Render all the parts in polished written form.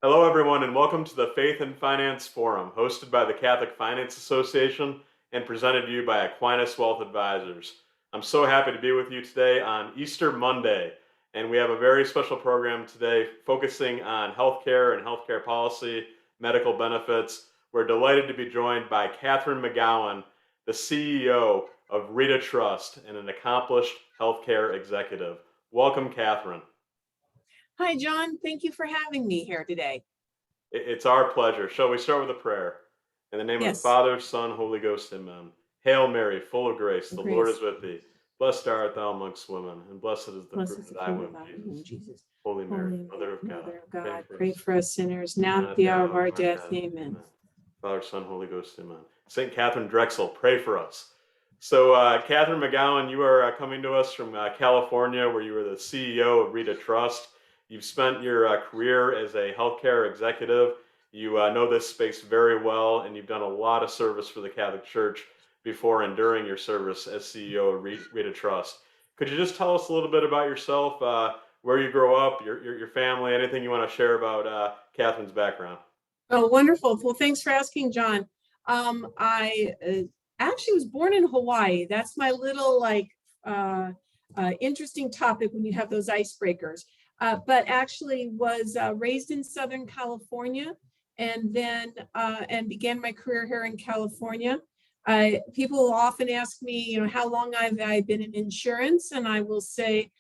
Hello, everyone, and welcome to the Faith and Finance Forum, hosted by the Catholic Finance Association and presented to you by Aquinas Wealth Advisors. I'm so happy to be with you today on Easter Monday, and we have a very special program today focusing on healthcare and healthcare policy, medical benefits. We're delighted to be joined by Kathryne McGowan, the CEO of Reta Trust and an accomplished healthcare executive. Welcome, Kathryne. Hi, John. Thank you for having me here today. It's our pleasure. Shall we start with a prayer? In the name of the Yes, Father, Son, Holy Ghost, amen. Hail Mary, full of grace, the Lord is grace. with thee. Blessed art thou amongst women, and blessed is the Blessed fruit is of the thy fruit womb, of thy womb, Jesus. Jesus. Holy Mary, Holy Mother of God, Mother of pray God, for pray us, for us sinners, now and at at the the hour of hour our of our death. death. Amen. Amen. Father, Son, Holy Ghost, amen. St. Catherine Drexel, pray for us. So, Kathryne McGowan, you are coming to us from California, where you were the CEO of Reta Trust. You've spent your career as a healthcare executive. You know this space very well, and you've done a lot of service for the Catholic Church before and during your service as CEO of Reta Trust. Could you just tell us a little bit about yourself, where you grow up, your family, anything you want to share about Kathryne's background? Oh, wonderful. Well, thanks for asking, John. I actually was born in Hawaii. That's my little interesting topic when you have those icebreakers. But actually was raised in Southern California, and then and began my career here in California. People often ask me, how long I've been in insurance, and I will say,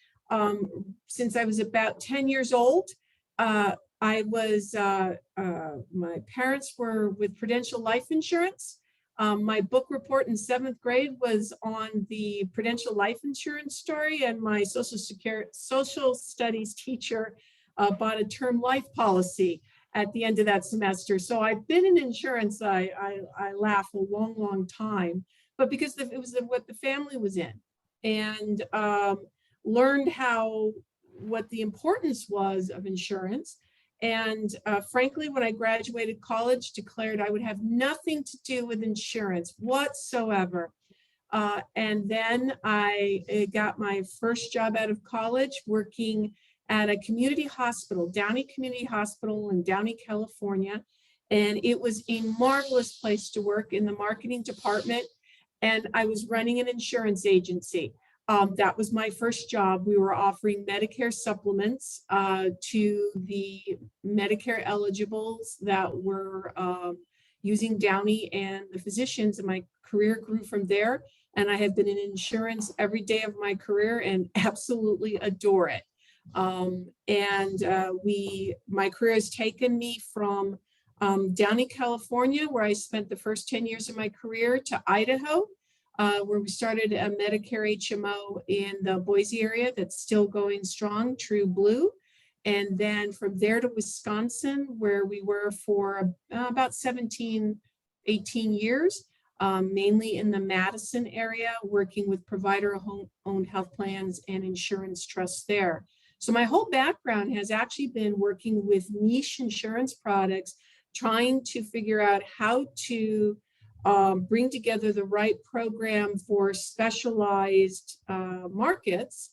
since I was about 10 years old. I was, my parents were with Prudential Life Insurance. My book report in seventh grade was on the Prudential Life Insurance story, and my social studies teacher bought a term life policy at the end of that semester. So I've been in insurance, I laugh, a long, long time, but because it was what the family was in, and learned what the importance was of insurance. And frankly, when I graduated college, declared I would have nothing to do with insurance whatsoever. And then I got my first job out of college working at a community hospital, Downey Community Hospital in Downey, California. And it was a marvelous place to work in the marketing department. And I was running an insurance agency. That was my first job. We were offering Medicare supplements to the Medicare eligibles that were using Downey and the physicians, and my career grew from there. And I have been in insurance every day of my career and absolutely adore it. My career has taken me from Downey, California, where I spent the first 10 years of my career, to Idaho, where we started a Medicare HMO in the Boise area that's still going strong, True Blue. And then from there to Wisconsin, where we were for about 17, 18 years, mainly in the Madison area, working with provider-owned health plans and insurance trusts there. So my whole background has actually been working with niche insurance products, trying to figure out how to bring together the right program for specialized markets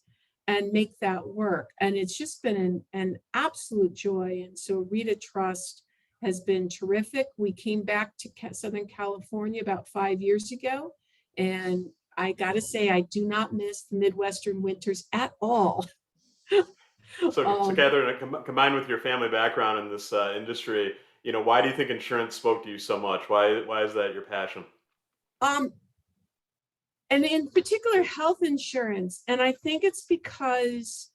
and make that work. And it's just been an absolute joy. And so Reta Trust has been terrific. We came back to Southern California about 5 years ago. And I got to say, I do not miss the Midwestern winters at all. So um, Kathryne, combined with your family background in this industry, why do you think insurance spoke to you so much? Why is that your passion? um, and in particular, health insurance. And I think it's because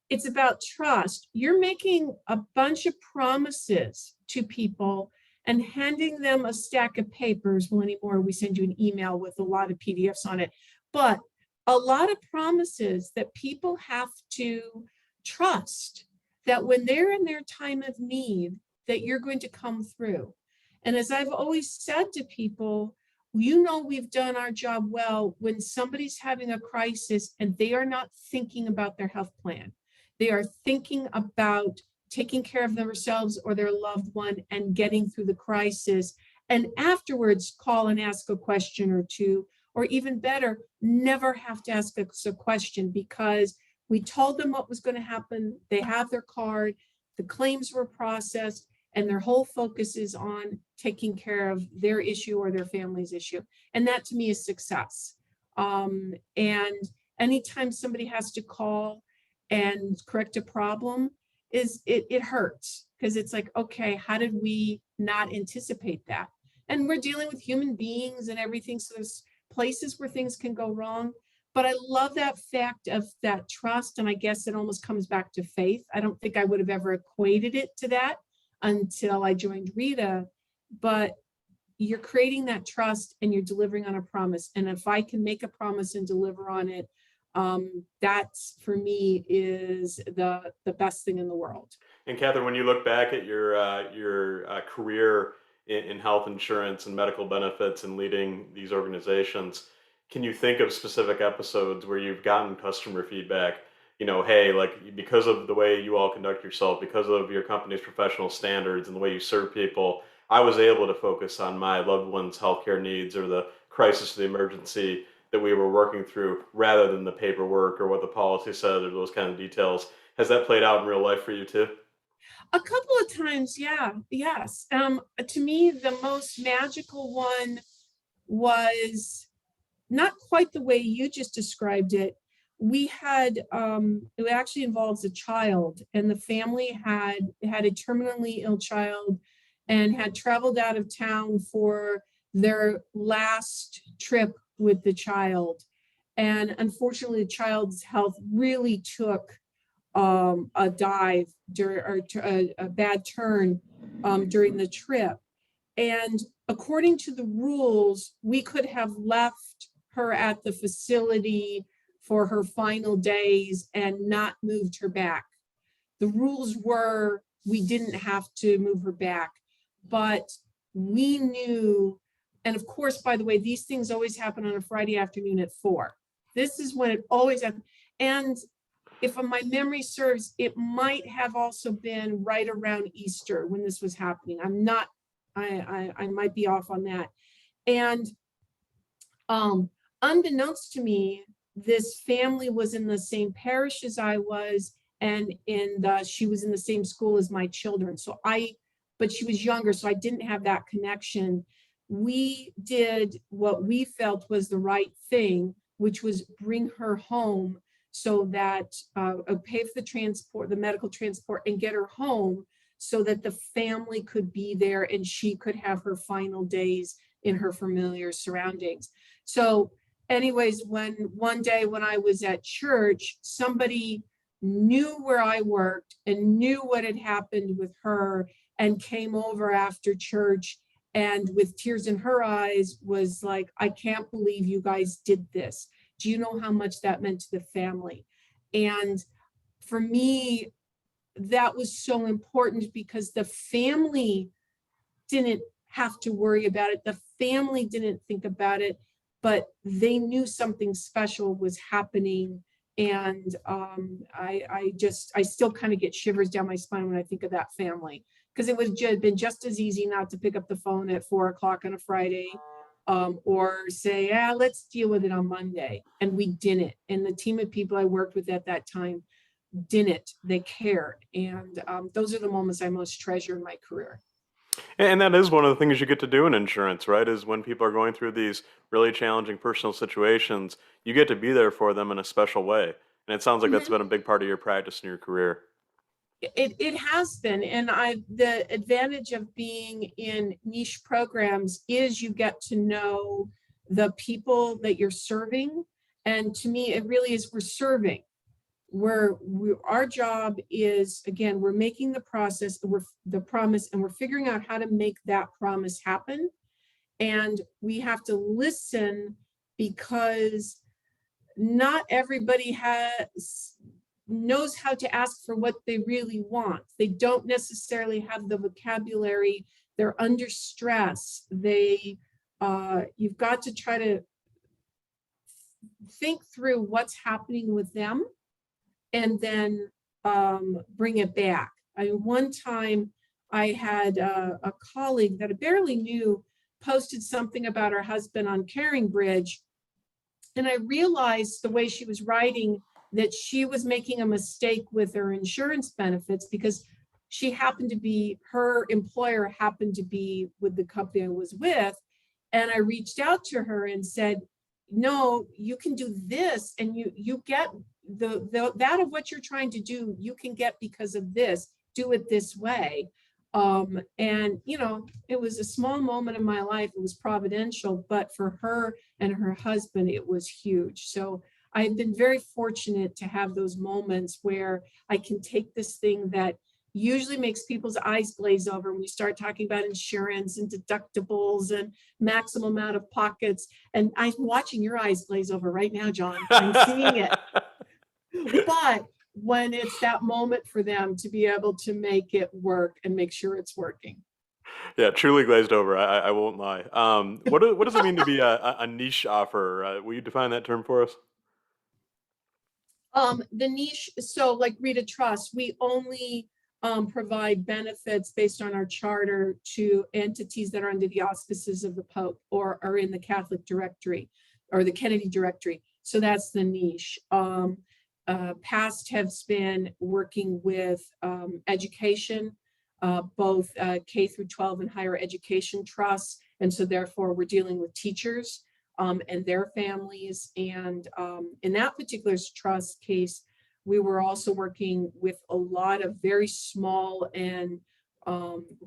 it's about trust. You're making a bunch of promises to people and handing them a stack of papers. Well, anymore, we send you an email with a lot of PDFs on it, but a lot of promises that people have to trust that when they're in their time of need, that you're going to come through. And as I've always said to people, we've done our job well when somebody's having a crisis and they are not thinking about their health plan. They are thinking about taking care of themselves or their loved one and getting through the crisis. And afterwards, call and ask a question or two, or even better, never have to ask us a question because we told them what was going to happen. They have their card. the claims were processed, and their whole focus is on taking care of their issue or their family's issue. And that to me is success. And anytime somebody has to call and correct a problem, it hurts, because it's like, okay, how did we not anticipate that? And we're dealing with human beings and everything, so there's places where things can go wrong. But I love that fact of that trust, and I guess it almost comes back to faith. I don't think I would have ever equated it to that until I joined Reta, but you're creating that trust and you're delivering on a promise. And if I can make a promise and deliver on it, that's, for me, is the best thing in the world. And Kathryne, when you look back at your career in health insurance and medical benefits and leading these organizations, can you think of specific episodes where you've gotten customer feedback? Hey, like, because of the way you all conduct yourself, because of your company's professional standards and the way you serve people, I was able to focus on my loved one's healthcare needs or the crisis or the emergency that we were working through, rather than the paperwork or what the policy said or those kind of details. Has that played out in real life for you too? A couple of times, yeah, yes. To me, the most magical one was not quite the way you just described it. We had, it actually involves a child, and the family had a terminally ill child and had traveled out of town for their last trip with the child. And unfortunately, the child's health really took a dive or a bad turn during the trip. And according to the rules, we could have left her at the facility for her final days and not moved her back. The rules were we didn't have to move her back, but we knew, and of course, by the way, these things always happen on a Friday afternoon at 4. This is when it always happens. And if my memory serves, it might have also been right around Easter when this was happening. I'm not, I might be off on that. And unbeknownst to me, this family was in the same parish as I was, and she was in the same school as my children. But she was younger, so I didn't have that connection. We did what we felt was the right thing, which was bring her home so that pay for the transport, the medical transport, and get her home so that the family could be there and she could have her final days in her familiar surroundings. So anyways, one day when I was at church, somebody knew where I worked and knew what had happened with her and came over after church, and with tears in her eyes was like, I can't believe you guys did this. Do you know how much that meant to the family? And for me, that was so important, because the family didn't have to worry about it. The family didn't think about it, but they knew something special was happening. And I still kind of get shivers down my spine when I think of that family, because it would have been just as easy not to pick up the phone at 4 o'clock on a Friday, or say, let's deal with it on Monday. And we didn't. And the team of people I worked with at that time didn't. They cared. And those are the moments I most treasure in my career. And that is one of the things you get to do in insurance, right? Is when people are going through these really challenging personal situations, you get to be there for them in a special way. And it sounds like that's been a big part of your practice in your career. It has been. And the advantage of being in niche programs is you get to know the people that you're serving. And to me, it really is, we're serving. Our job is, again, we're making the process, the promise, and we're figuring out how to make that promise happen. And we have to listen, because not everybody knows how to ask for what they really want. They don't necessarily have the vocabulary. They're under stress. You've got to try to think through what's happening with them and then bring it back. One time I had a colleague that I barely knew posted something about her husband on Caring Bridge. And I realized the way she was writing that she was making a mistake with her insurance benefits, because she happened to be, her employer happened to be with the company I was with. And I reached out to her and said, no, you can do this, and you get that of what you're trying to do, you can get because of this, do it this way. And it was a small moment in my life. It was providential, but for her and her husband, it was huge. So I've been very fortunate to have those moments where I can take this thing that usually makes people's eyes glaze over when we start talking about insurance and deductibles and maximum out of pockets. And I'm watching your eyes glaze over right now, John. I'm seeing it. But when it's that moment for them to be able to make it work and make sure it's working. Yeah, truly glazed over. I won't lie. What does it mean to be a niche offer? Will you define that term for us? The niche, so like Reta Trust, we only provide benefits based on our charter to entities that are under the auspices of the Pope or are in the Catholic directory or the Kennedy directory. So that's the niche. Past has been working with education, both K through 12 and higher education trusts. And so therefore we're dealing with teachers and their families. And in that particular trust case, we were also working with a lot of very small and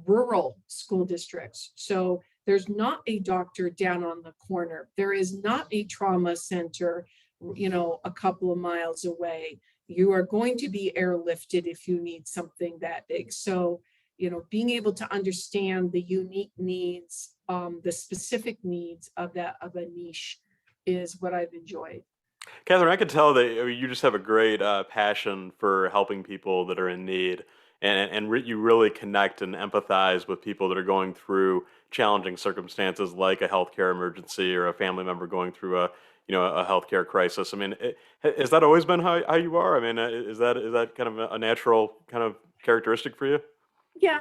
rural school districts. So there's not a doctor down on the corner. There is not a trauma center, a couple of miles away. You are going to be airlifted if you need something that big. So, being able to understand the unique needs, the specific needs of a niche is what I've enjoyed. Kathryne, I could tell that you just have a great passion for helping people that are in need, and you really connect and empathize with people that are going through challenging circumstances like a healthcare emergency or a family member going through a healthcare crisis. I mean, has that always been how you are? I mean, is that kind of a natural kind of characteristic for you? Yeah,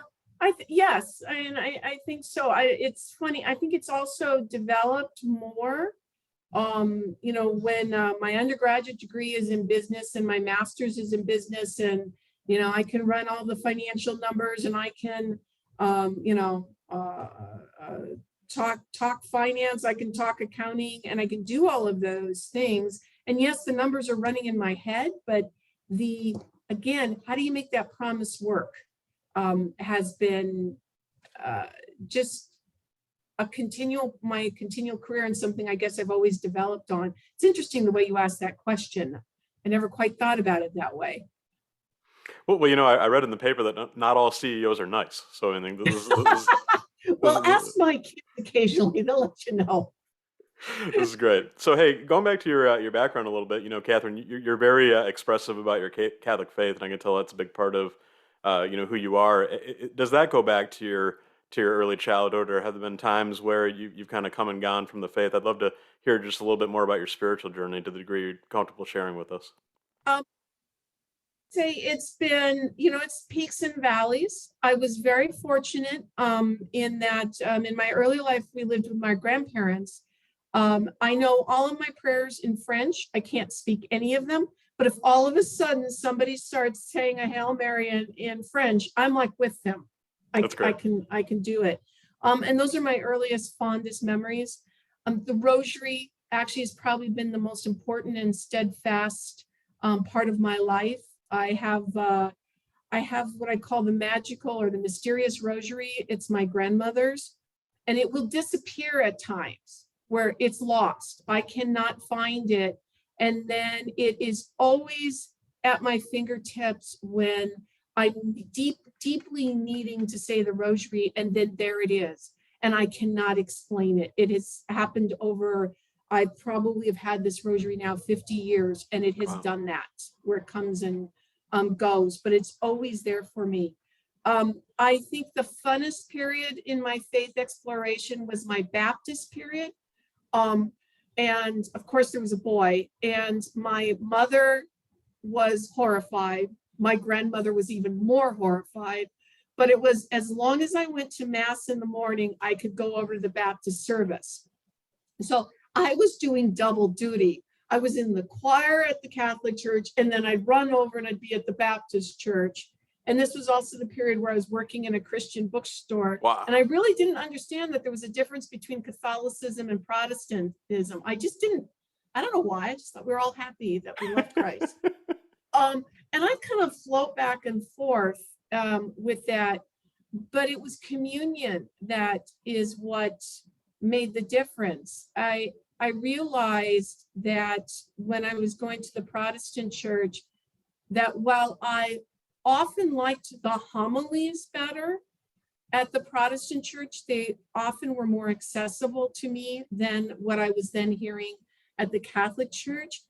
yes, and I think so. It's funny. I think it's also developed more. When my undergraduate degree is in business and my master's is in business, and I can run all the financial numbers, and I can, talk finance, I can talk accounting, and I can do all of those things. And yes, the numbers are running in my head, but again, how do you make that promise work? Has been just my continual career, and something I guess I've always developed on. It's interesting the way you asked that question. I never quite thought about it that way. Well, I read in the paper that not all CEOs are nice. So I think Well, ask my kids occasionally; they'll let you know. this is great. So, hey, going back to your background a little bit, Kathryne, you're very expressive about your Catholic faith, and I can tell that's a big part of who you are. Does that go back to your early childhood, or have there been times where you've kind of come and gone from the faith? I'd love to hear just a little bit more about your spiritual journey to the degree you're comfortable sharing with us. Say it's been, it's peaks and valleys. I was very fortunate in that in my early life, we lived with my grandparents. I know all of my prayers in French. I can't speak any of them, but if all of a sudden somebody starts saying a Hail Mary in French, I'm like with them. That's great. I can do it. And those are my earliest, fondest memories. The rosary actually has probably been the most important and steadfast part of my life. I have what I call the magical or the mysterious rosary. It's my grandmother's, and it will disappear at times where it's lost. I cannot find it. And then it is always at my fingertips when I'm deeply needing to say the rosary, and then there it is. And I cannot explain it. It has happened over, I probably have had this rosary now 50 years, and it has done that, where it comes and goes, but it's always there for me. I think the funnest period in my faith exploration was my Baptist period. And of course there was a boy, and my mother was horrified. My grandmother was even more horrified, but it was, as long as I went to mass in the morning, I could go over to the Baptist service. So I was doing double duty. I was in the choir at the Catholic church, and then I'd run over and I'd be at the Baptist church. And this was also the period where I was working in a Christian bookstore. Wow. And I really didn't understand that there was a difference between Catholicism and Protestantism. I don't know why. I just thought we were all happy that we loved Christ. And I kind of float back and forth with that. But it was communion that is what made the difference. I realized that when I was going to the Protestant church, that while I often liked the homilies better at the Protestant church, they often were more accessible to me than what I was then hearing at the Catholic church.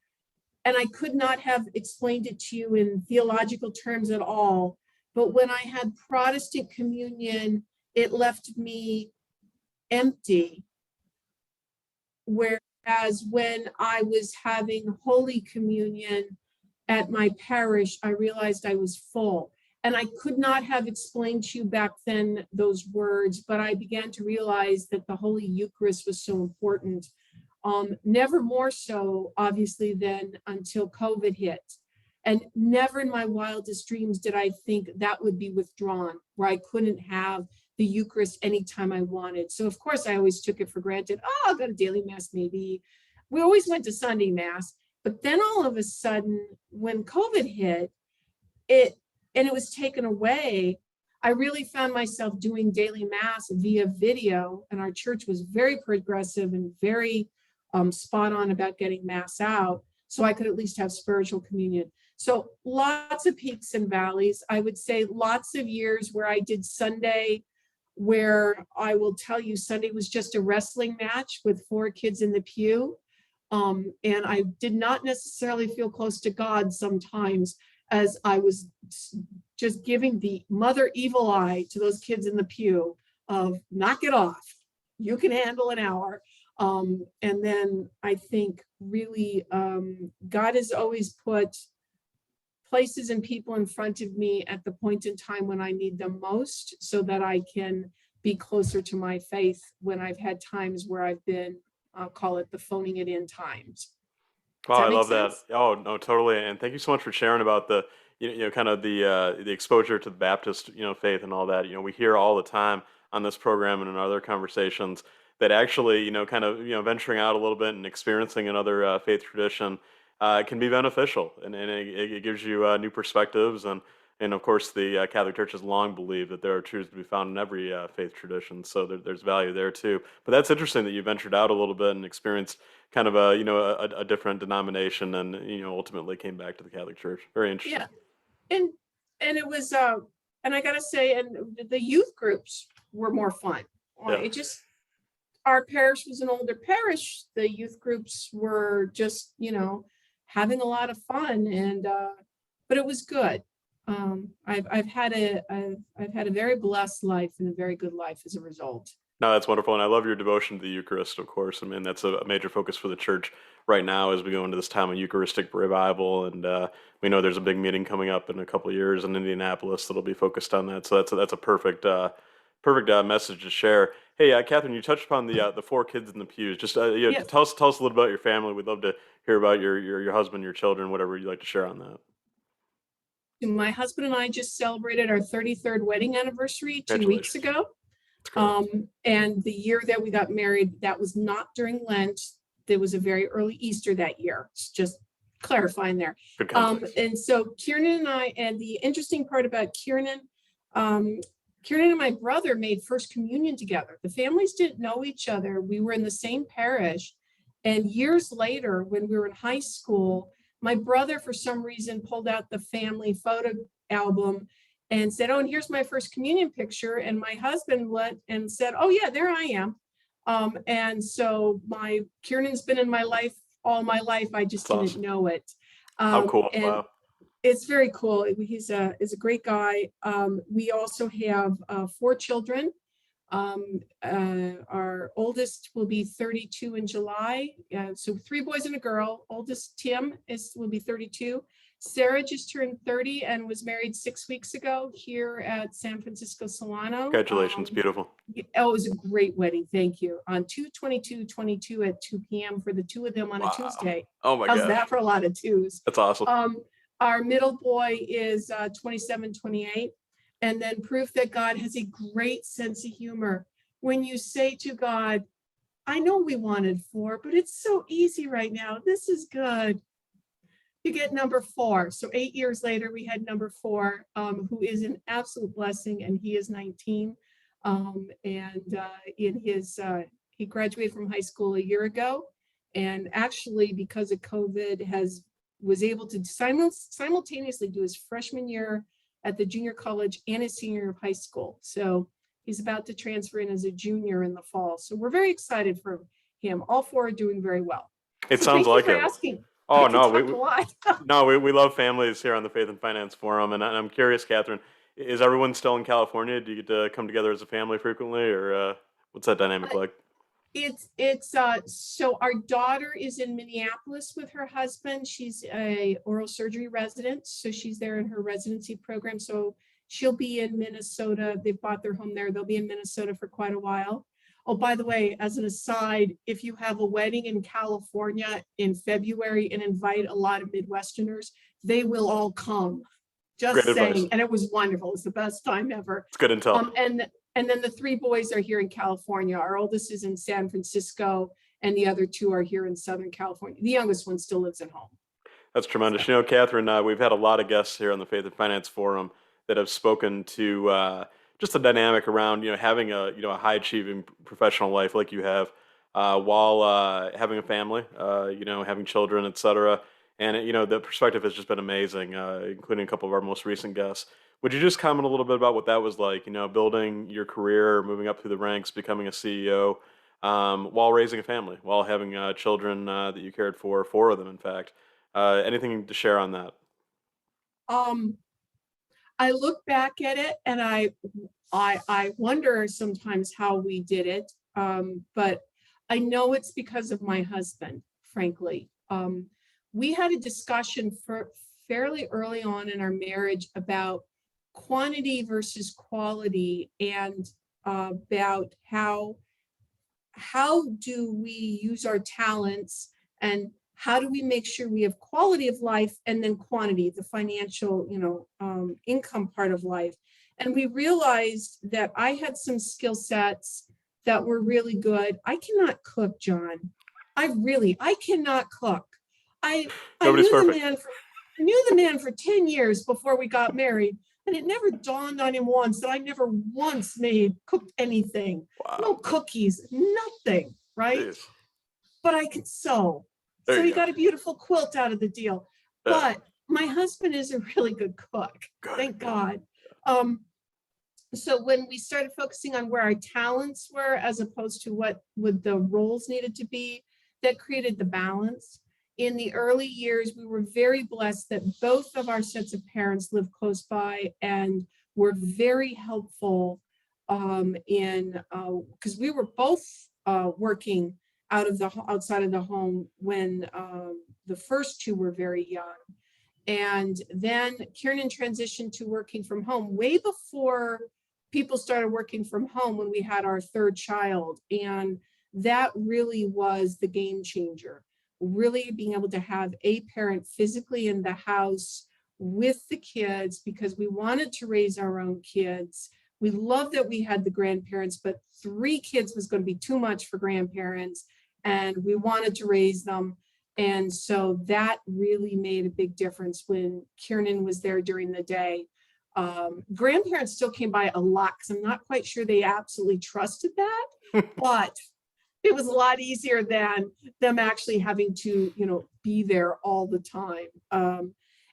And I could not have explained it to you in theological terms at all. But when I had Protestant communion, it left me empty. Whereas when I was having Holy Communion at my parish, I realized I was full. And I could not have explained to you back then those words, but I began to realize that the Holy Eucharist was so important. Never more so, obviously, than until COVID hit. And never in my wildest dreams did I think that would be withdrawn, where I couldn't have the Eucharist anytime I wanted. So of course I always took it for granted. Oh, I'll go to daily mass maybe. We always went to Sunday mass. But then all of a sudden, when COVID hit, it was taken away, I really found myself doing daily mass via video. And our church was very progressive and very spot on about getting mass out, so I could at least have spiritual communion. So lots of peaks and valleys. I would say lots of years where I did Sunday, where I will tell you Sunday was just a wrestling match with 4 kids in the pew. And I did not necessarily feel close to God sometimes, as I was just giving the mother evil eye to those kids in the pew of knock it off. You can handle an hour. And then I think really God has always put places and people in front of me at the point in time when I need them most, so that I can be closer to my faith when I've had times where I've been, I'll call it the phoning it in times. Wow, Does I that make love that. sense? Oh, no, totally. And thank you so much for sharing about the, kind of the exposure to the Baptist, faith and all that. We hear all the time on this program and in other conversations that actually, kind of, venturing out a little bit and experiencing another faith tradition can be beneficial, and it gives you new perspectives. And of course, the Catholic Church has long believed that there are truths to be found in every faith tradition, so there's value there too. But that's interesting that you ventured out a little bit and experienced kind of a different denomination, and ultimately came back to the Catholic Church. Very interesting. Yeah. And it was and I gotta say, and the youth groups were more fun. Yeah. It just, our parish was an older parish. The youth groups were just, having a lot of fun, and but it was good. I've had a very blessed life and a very good life as a result. No, that's wonderful, and I love your devotion to the Eucharist, of course. I mean, that's a major focus for the church right now as we go into this time of Eucharistic revival, and we know there's a big meeting coming up in a couple of years in Indianapolis that'll be focused on that. So that's a perfect message to share. Hey, Kathryne, you touched upon the 4 kids in the pews. Just Yes. tell us a little about your family. We'd love to hear about your husband, your children, whatever you'd like to share on that. My husband and I just celebrated our 33rd wedding anniversary 2 weeks Congratulations. ago. That's great. And the year that we got married, that was not during Lent. There was a very early Easter that year. It's just clarifying there. Good context. And so Kieran and I, and the interesting part about Kieran and my brother made first communion together. The families didn't know each other. We were in the same parish. And years later, when we were in high school, my brother, for some reason, pulled out the family photo album and said, "Oh, and here's my first communion picture." And my husband went and said, "Oh yeah, there I am." And so Kieran's been in my life all my life. I just That's didn't awesome. know it. How cool. And Wow. it's very cool. He's a great guy. We also have 4 children. Our oldest will be 32 in July. So 3 boys and a girl. Oldest Tim will be 32. Sarah just turned 30 and was married 6 weeks ago here at San Francisco Solano. Congratulations. Beautiful. It was a great wedding. Thank you. On 2/22/22 at 2 p.m. for the 2 of them on a Wow. Tuesday. Oh my How's gosh. that for a lot of twos? That's awesome. Our middle boy is 27, 28. And then proof that God has a great sense of humor. When you say to God, I know we wanted 4, but it's so easy right now. This is good. You get number 4. So 8 years later, we had number 4, who is an absolute blessing, and he is 19. He graduated from high school a year ago, and actually, because of COVID, was able to simultaneously do his freshman year at the junior college and his senior year of high school. So he's about to transfer in as a junior in the fall. So we're very excited for him. All 4 are doing very well. It So sounds thank you like for it. asking. Oh, I could no, talk a lot. no, we love families here on the Faith and Finance Forum. And I'm curious, Kathryne, is everyone still in California? Do you get to come together as a family frequently, or what's that dynamic like? So our daughter is in Minneapolis with her husband. She's a oral surgery resident, so she's there in her residency program. So she'll be in Minnesota. They've bought their home there. They'll be in Minnesota for quite a while. Oh, by the way, as an aside, if you have a wedding in California in February and invite a lot of Midwesterners, they will all come. Just Great saying. advice. And it was wonderful. It's the best time ever. It's good intel. And then the 3 boys are here in California. Our oldest is in San Francisco, and the other 2 are here in Southern California. The youngest one still lives at home. That's tremendous. You know, Kathryne, we've had a lot of guests here on the Faith and Finance Forum that have spoken to just the dynamic around, having a high achieving professional life like you have, while having a family, having children, etc. And the perspective has just been amazing, including a couple of our most recent guests. Would you just comment a little bit about what that was like? Building your career, moving up through the ranks, becoming a CEO, while raising a family, while having children that you cared for, 4 of them, in fact. Anything to share on that? I look back at it and I wonder sometimes how we did it. But I know it's because of my husband, frankly. We had a discussion fairly early on in our marriage about quantity versus quality, and about how do we use our talents, and how do we make sure we have quality of life, and then quantity, the financial, income part of life. And we realized that I had some skill sets that were really good. I cannot cook, John. I cannot cook. I Nobody's knew perfect. knew the man for 10 years before we got married, and it never dawned on him once that I never once cooked anything. Wow. No cookies, nothing, right? Jeez. But I could sew. There So you he go. got a beautiful quilt out of the deal. Yeah. But my husband is a really good cook. Good. Thank God. So when we started focusing on where our talents were, as opposed to what would the roles needed to be, that created the balance. In the early years, we were very blessed that both of our sets of parents lived close by and were very helpful because we were both working outside of the home when the first 2 were very young. And then Kiernan transitioned to working from home way before people started working from home, when we had our 3rd child. And that really was the game changer. Really being able to have a parent physically in the house with the kids, because we wanted to raise our own kids. We loved that we had the grandparents, but 3 kids was going to be too much for grandparents, and we wanted to raise them. And so that really made a big difference when Kiernan was there during the day. Grandparents still came by a lot, because I'm not quite sure they absolutely trusted that, but it was a lot easier than them actually having to, be there all the time.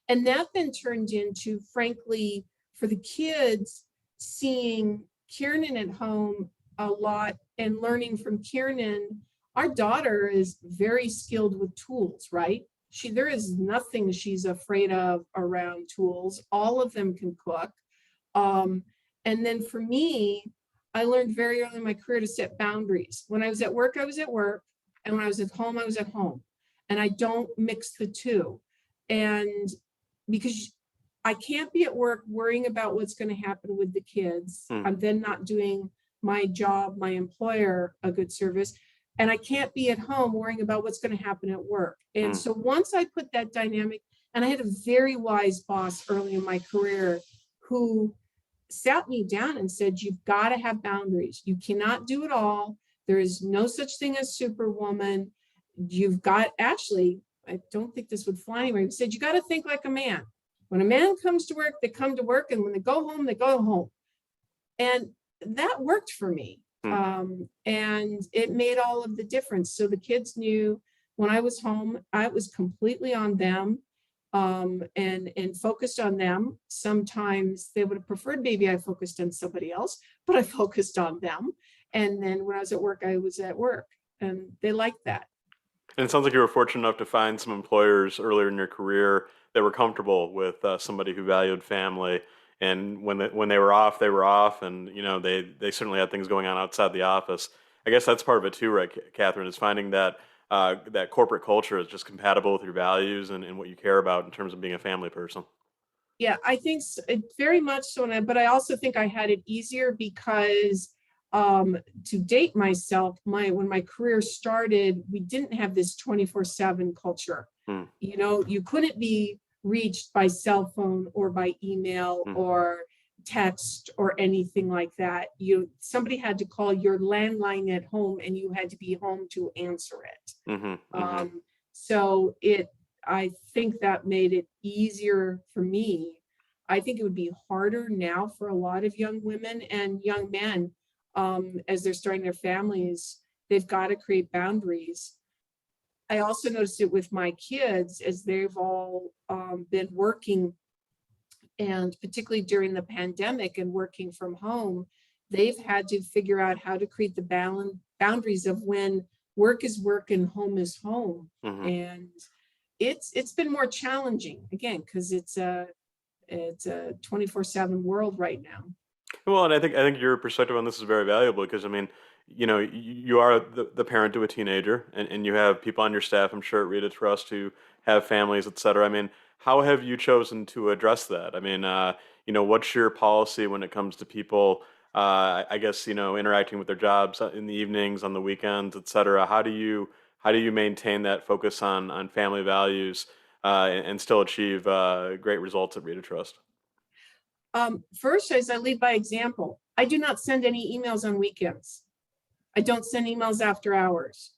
And that then turned into, frankly, for the kids, seeing Kiernan at home a lot and learning from Kiernan. Our daughter is very skilled with tools, right? There is nothing she's afraid of around tools. All of them can cook. And then for me, I learned very early in my career to set boundaries. When I was at work, I was at work. And when I was at home, I was at home. And I don't mix the 2. And because I can't be at work worrying about what's going to happen with the kids. I'm then not doing my job, my employer, a good service. And I can't be at home worrying about what's going to happen at work. And so once I put that dynamic, And I had a very wise boss early in my career who sat me down and said, you've got to have boundaries. You cannot do it all. There is no such thing as superwoman. You've got, actually, I don't think this would fly anywhere. He said, you got to think like a man. When a man comes to work, they come to work. And when they go home, they go home. And that worked for me. And it made all of the difference. So the kids knew when I was home, I was completely on them. And focused on them. Sometimes they would have preferred maybe I focused on somebody else, but I focused on them. And then when I was at work, I was at work, and they liked that. And it sounds like you were fortunate enough to find some employers earlier in your career that were comfortable with somebody who valued family. And when they were off, they were off, and they certainly had things going on outside the office. I guess that's part of it too, right, Kathryne, is finding that that corporate culture is just compatible with your values and what you care about in terms of being a family person. Yeah, I think very much so. But I also think I had it easier because to date myself, when my career started, we didn't have this 24/7 culture. You couldn't be reached by cell phone or by email or text or anything like that. Somebody had to call your landline at home, and you had to be home to answer it. So I think that made it easier for me. I think it would be harder now for a lot of young women and young men as they're starting their families. They've got to create boundaries. I also noticed it with my kids as they've all been working, and particularly during the pandemic and working from home, they've had to figure out how to create the boundaries of when work is work and home is home. And it's been more challenging, again, because it's a 24/7 world right now. Well, and I think your perspective on this is very valuable because I mean, you are the parent to a teenager, and you have people on your staff, I'm sure at Reta Trust, who have families, et cetera. I mean, how have you chosen to address that? I mean, what's your policy when it comes to people, I guess, interacting with their jobs in the evenings, on the weekends, et cetera? How do you maintain that focus on family values and still achieve great results at Reta Trust? First, as I lead by example, I do not send any emails on weekends. I don't send emails after hours.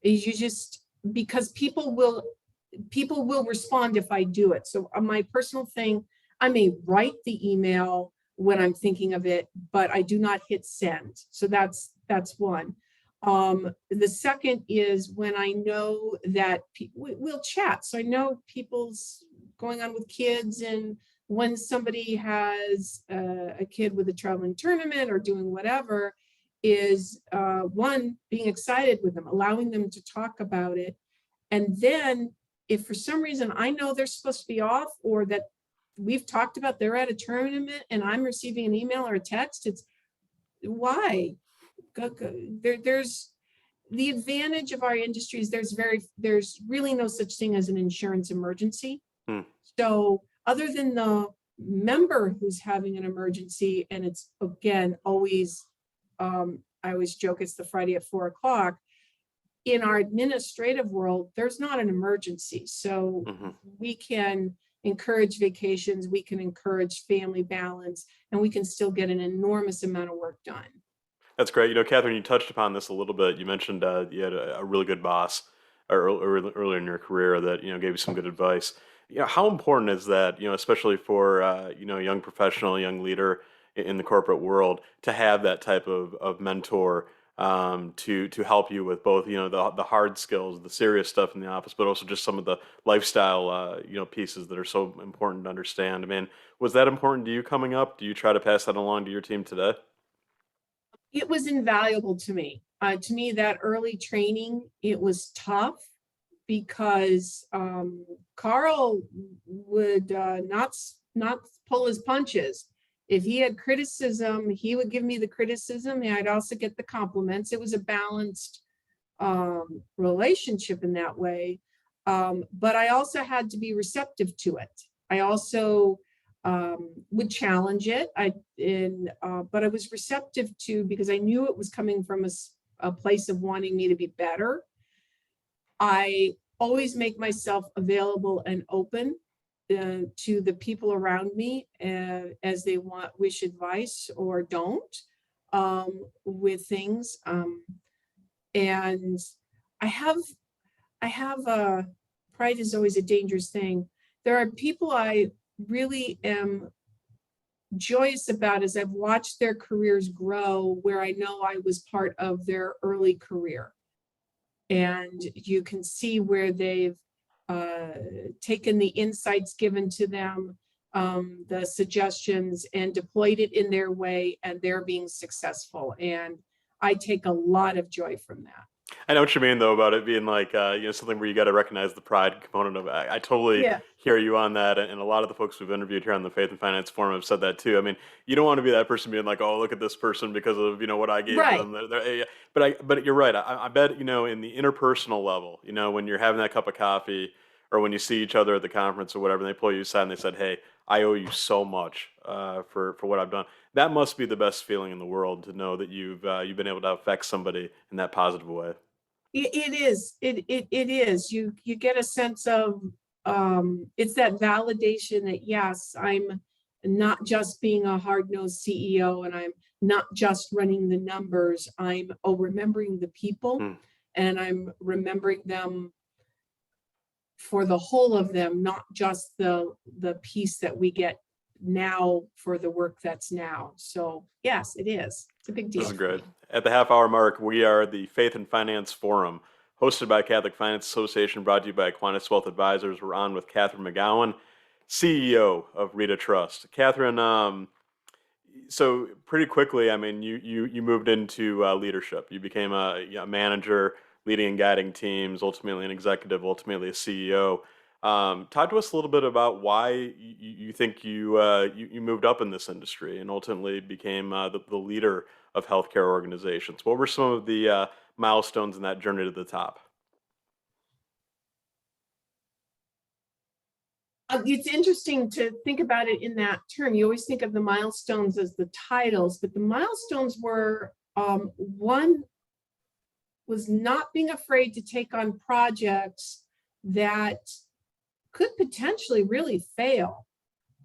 Because people will respond if I do it. So my personal thing, I may write the email when I'm thinking of it, but I do not hit send. So that's one. The second is when I know that we'll chat. So I know people's going on with kids, and when somebody has a kid with a traveling tournament or doing whatever, is one, being excited with them, allowing them to talk about it. And then if for some reason I know they're supposed to be off, or that we've talked about they're at a tournament and I'm receiving an email or a text, it's why? There's the advantage of our industry is there's really no such thing as an insurance emergency. So other than the member who's having an emergency, and it's again always I always joke it's the Friday at 4:00. In our administrative world, there's not an emergency. So we can encourage vacations, we can encourage family balance, and we can still get an enormous amount of work done. That's great. Kathryne, you touched upon this a little bit. You mentioned you had a really good boss earlier in your career that gave you some good advice. How important is that? Especially for a young professional, young leader in the corporate world, to have that type of mentor to help you with both the hard skills, the serious stuff in the office, but also just some of the lifestyle pieces that are so important to understand. I mean, was that important to you coming up? Do you try to pass that along to your team today? It was invaluable to me. To me, that early training, it was tough because Carl would not pull his punches. If he had criticism, he would give me the criticism, and I'd also get the compliments. It was a balanced relationship in that way. But I also had to be receptive to it. I also would challenge it. But I was receptive to, because I knew it was coming from a place of wanting me to be better. I always make myself available and open. to the people around me as they wish advice or don't with things. And I have pride is always a dangerous thing. There are people I really am joyous about as I've watched their careers grow, where I know I was part of their early career. And you can see where they've taken the insights given to them, the suggestions, and deployed it in their way, and they're being successful. And I take a lot of joy from that. I know what you mean though about it being like something where you got to recognize the pride component of it. I totally Yeah, hear you on that, and a lot of the folks we've interviewed here on the Faith and Finance Forum have said that too. I mean, you don't want to be that person being like, "Oh, look at this person because of what I gave right. them." But you're right. I bet in the interpersonal level, when you're having that cup of coffee, or when you see each other at the conference or whatever, and they pull you aside and they said, "Hey, I owe you so much for what I've done." That must be the best feeling in the world to know that you've been able to affect somebody in that positive way. It is. It is. You get a sense of it's that validation that yes, I'm not just being a hard-nosed CEO, and I'm not just running the numbers. I'm remembering the people, Hmm. and I'm remembering them for the whole of them, not just the piece that we get now for the work that's now. So yes, it is. It's a big This deal is for great. me. At the half hour mark, we are the Faith and Finance Forum, hosted by Catholic Finance Association, brought to you by Aquinas Wealth Advisors. We're on with Kathryne McGowan, CEO of Reta Trust. Kathryne, so pretty quickly, I mean, you moved into leadership. You became a manager, leading and guiding teams, ultimately an executive, ultimately a CEO. Talk to us a little bit about why you think you moved up in this industry and ultimately became the leader of healthcare organizations. What were some of the milestones in that journey to the top? It's interesting to think about it in that term. You always think of the milestones as the titles, but the milestones were one was not being afraid to take on projects that could potentially really fail.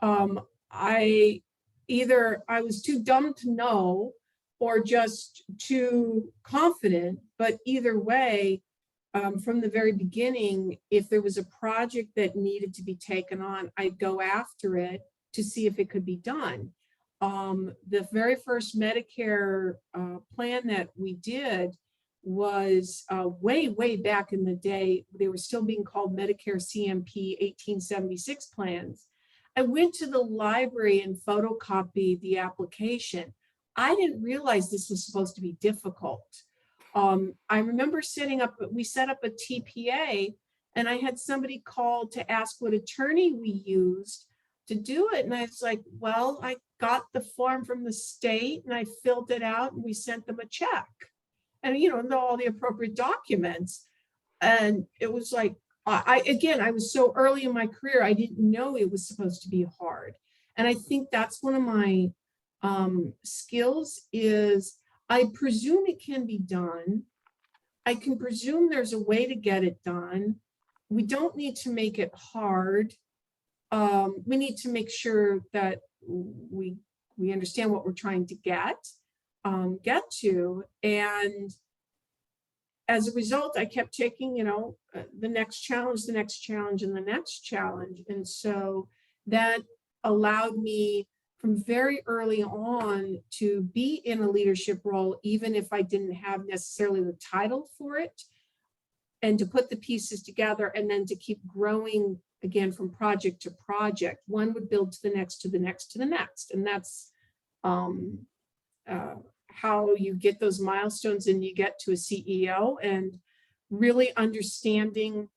I was too dumb to know or just too confident, but either way, from the very beginning, if there was a project that needed to be taken on, I'd go after it to see if it could be done. The very first Medicare plan that we did was way back in the day. They were still being called Medicare CMP 1876 plans. I went to the library and photocopied the application. I didn't realize this was supposed to be difficult. I remember we set up a TPA, and I had somebody call to ask what attorney we used to do it. And I was like, well, I got the form from the state and I filled it out and we sent them a check. And, all the appropriate documents. And it was like, I was so early in my career, I didn't know it was supposed to be hard. And I think that's one of my skills is I presume it can be done. I can presume there's a way to get it done. We don't need to make it hard. We need to make sure that we understand what we're trying to get to. And as a result, I kept taking, the next challenge, the next challenge, and the next challenge. And so that allowed me from very early on to be in a leadership role, even if I didn't have necessarily the title for it, and to put the pieces together and then to keep growing again from project to project. One would build to the next, to the next, to the next. And that's how you get those milestones and you get to a CEO, and really understanding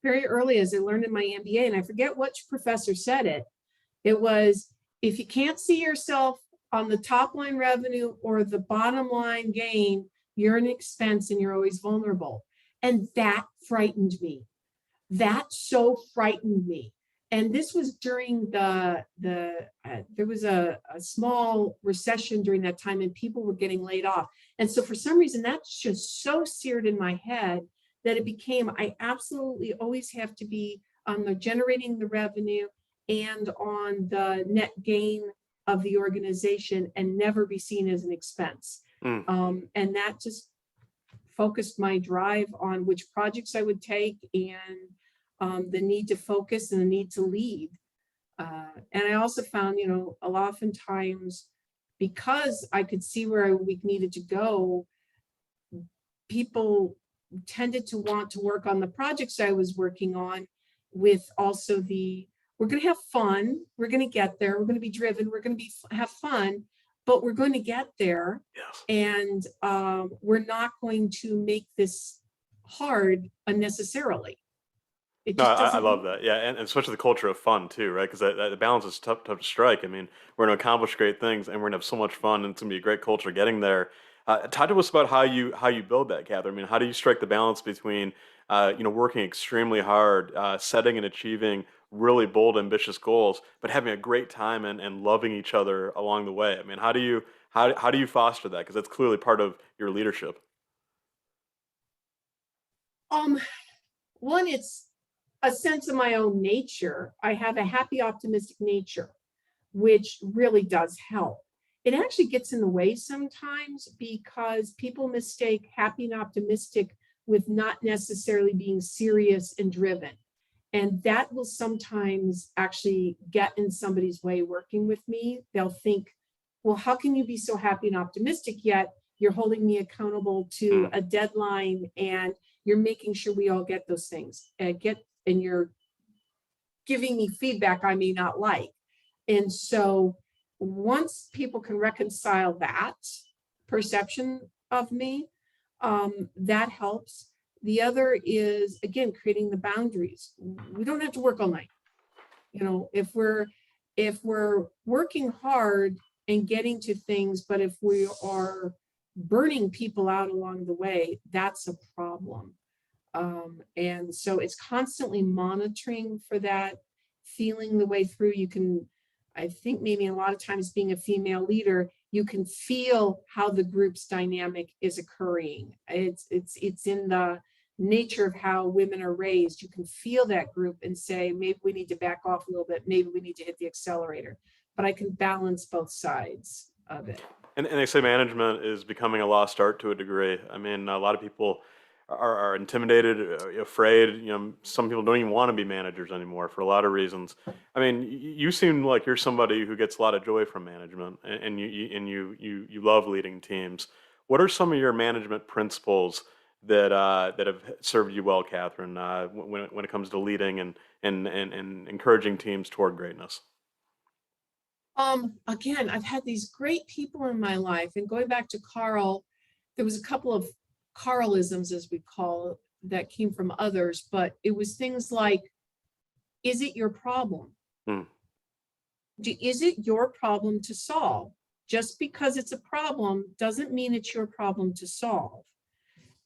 very early, as I learned in my MBA, and I forget which professor said it, it was, if you can't see yourself on the top line revenue or the bottom line gain, you're an expense and you're always vulnerable. And that frightened me. That so frightened me. And this was during there was a small recession during that time and people were getting laid off. And so for some reason, that's just so seared in my head that it became, I absolutely always have to be on the generating the revenue and on the net gain of the organization and never be seen as an expense. And that just focused my drive on which projects I would take and the need to focus and the need to lead. And I also found, oftentimes because I could see where we needed to go, people tended to want to work on the projects I was working on with also we're going to have fun. We're going to get there. We're going to be driven. We're going to have fun, but we're going to get there. Yes. And we're not going to make this hard unnecessarily. No, I love that. Yeah, and especially the culture of fun too, right? Because the balance is tough to strike. I mean, we're going to accomplish great things, and we're going to have so much fun, and it's going to be a great culture getting there. Talk to us about how you build that, Kathryne. I mean, how do you strike the balance between working extremely hard, setting and achieving really bold, ambitious goals, but having a great time and loving each other along the way? I mean, how do you foster that? Because that's clearly part of your leadership. One, it's a sense of my own nature. I have a happy, optimistic nature, which really does help. It actually gets in the way sometimes because people mistake happy and optimistic with not necessarily being serious and driven. And that will sometimes actually get in somebody's way working with me. They'll think, well, how can you be so happy and optimistic yet you're holding me accountable to a deadline and you're making sure we all get those things and you're giving me feedback I may not like. And so once people can reconcile that perception of me, that helps. The other is, again, creating the boundaries. We don't have to work all night. If we're working hard and getting to things, but if we are burning people out along the way, that's a problem. And so it's constantly monitoring for that, feeling the way through. I think maybe a lot of times being a female leader, you can feel how the group's dynamic is occurring. It's in the nature of how women are raised. You can feel that group and say, maybe we need to back off a little bit. Maybe we need to hit the accelerator, but I can balance both sides of it. And they say management is becoming a lost art to a degree. I mean, a lot of people are intimidated, afraid. Some people don't even want to be managers anymore for a lot of reasons. I mean, you seem like you're somebody who gets a lot of joy from management, and you love leading teams. What are some of your management principles that have served you well, Kathryne, when it comes to leading and encouraging teams toward greatness? Again, I've had these great people in my life, and going back to Carl, there was a couple of Carlisms, as we call it, that came from others, but it was things like, is it your problem? Is it your problem to solve? Just because it's a problem doesn't mean it's your problem to solve.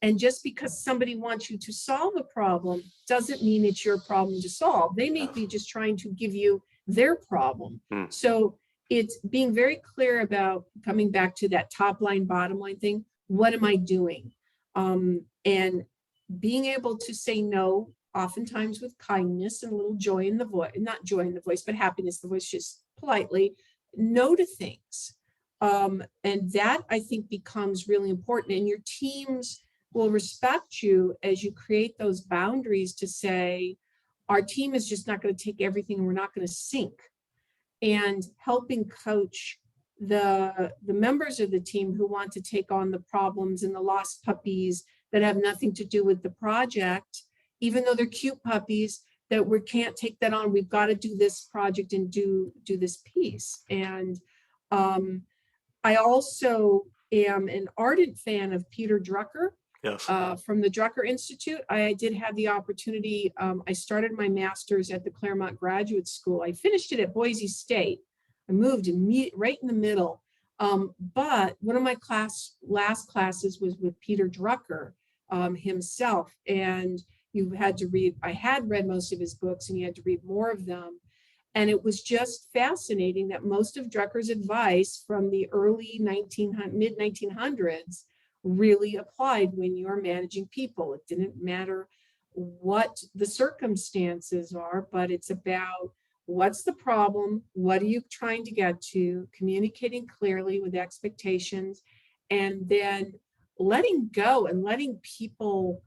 And just because somebody wants you to solve a problem doesn't mean it's your problem to solve. They may be just trying to give you their problem. So it's being very clear about coming back to that top line, bottom line thing. What am I doing? And being able to say no, oftentimes with kindness and a little joy in the voice, not joy in the voice, but happiness in the voice, just politely, no to things. And that I think becomes really important. And your teams will respect you as you create those boundaries to say, our team is just not going to take everything and we're not going to sink. And helping coach the members of the team who want to take on the problems and the lost puppies that have nothing to do with the project, even though they're cute puppies, that we can't take that on. We've got to do this project and do this piece. And I also am an ardent fan of Peter Drucker. Yes. From the Drucker Institute. I did have the opportunity. I started my master's at the Claremont Graduate School. I finished it at Boise State. I moved right in the middle. But one of my last classes was with Peter Drucker himself. And you had to read, I had read most of his books and you had to read more of them. And it was just fascinating that most of Drucker's advice from the early mid 1900s really applied when you're managing people. It didn't matter what the circumstances are, but it's about what's the problem, what are you trying to get to, communicating clearly with expectations, and then letting go and letting people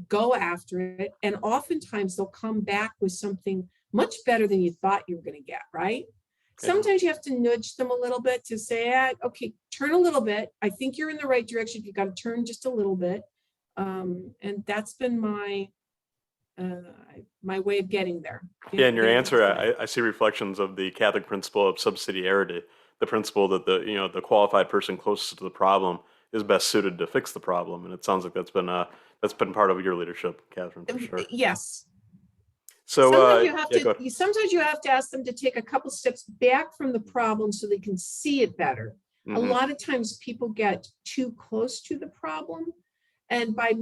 go after it. And oftentimes they'll come back with something much better than you thought you were going to get, right? Okay. Sometimes you have to nudge them a little bit to say, okay, turn a little bit. I think you're in the right direction. You got to turn just a little bit. And that's been my way of getting there. Yeah, in your Getting answer, there. I see reflections of the Catholic principle of subsidiarity, the principle that the qualified person closest to the problem is best suited to fix the problem, and it sounds like that's been part of your leadership, Kathryne, for sure. Yes. So sometimes you have yeah, go ahead. sometimes you have to ask them to take a couple steps back from the problem so they can see it better. A lot of times people get too close to the problem, and by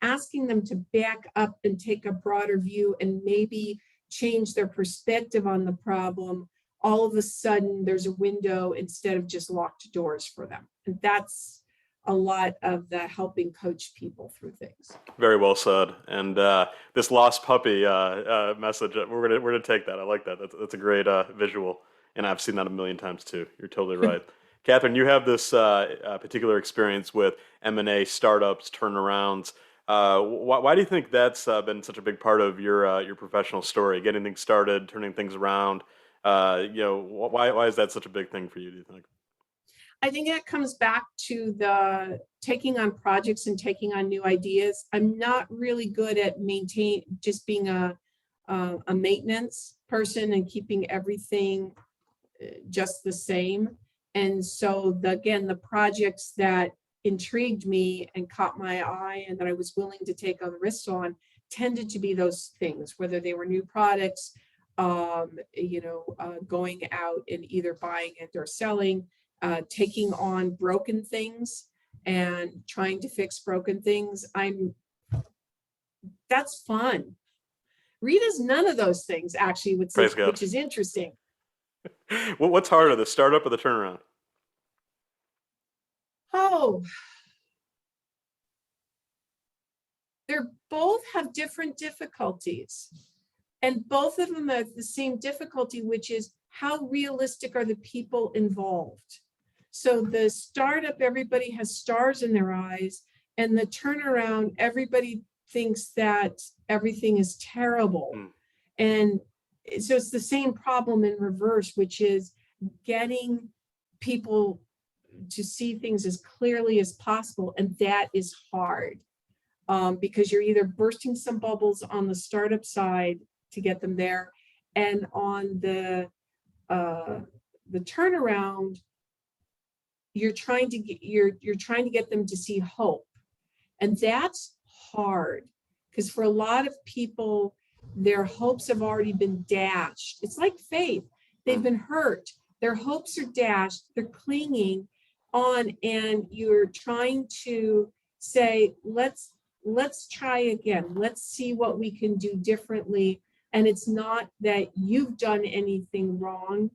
asking them to back up and take a broader view and maybe change their perspective on the problem, all of a sudden there's a window instead of just locked doors for them. And that's a lot of the helping coach people through things. Very well said. And this lost puppy message, we're gonna take that. I like that. That's a great visual, and I've seen that a million times too. You're totally right. Kathryne, you have this particular experience with M&A startups, turnarounds. Why do you think that's been such a big part of your professional story? Getting things started, turning things around. Why is that such a big thing for you, do you think? I think it comes back to the taking on projects and taking on new ideas. I'm not really good at just being a maintenance person and keeping everything just the same. And so again, the projects that intrigued me and caught my eye and that I was willing to take a risk on tended to be those things, whether they were new products, going out and either buying it or selling, taking on broken things and trying to fix broken things. That's fun. Rita's none of those things actually, which is interesting. What's harder, the startup or the turnaround? Oh, they both have different difficulties, and both of them have the same difficulty, which is how realistic are the people involved. So the startup, everybody has stars in their eyes, and the turnaround, everybody thinks that everything is terrible. And so it's the same problem in reverse, which is getting people to see things as clearly as possible. And that is hard because you're either bursting some bubbles on the startup side to get them there, and on the turnaround, you're trying to get them to see hope. And that's hard because for a lot of people, their hopes have already been dashed. It's like faith. They've been hurt. Their hopes are dashed. They're clinging on, and you're trying to say, let's try again. Let's see what we can do differently. And it's not that you've done anything wrong.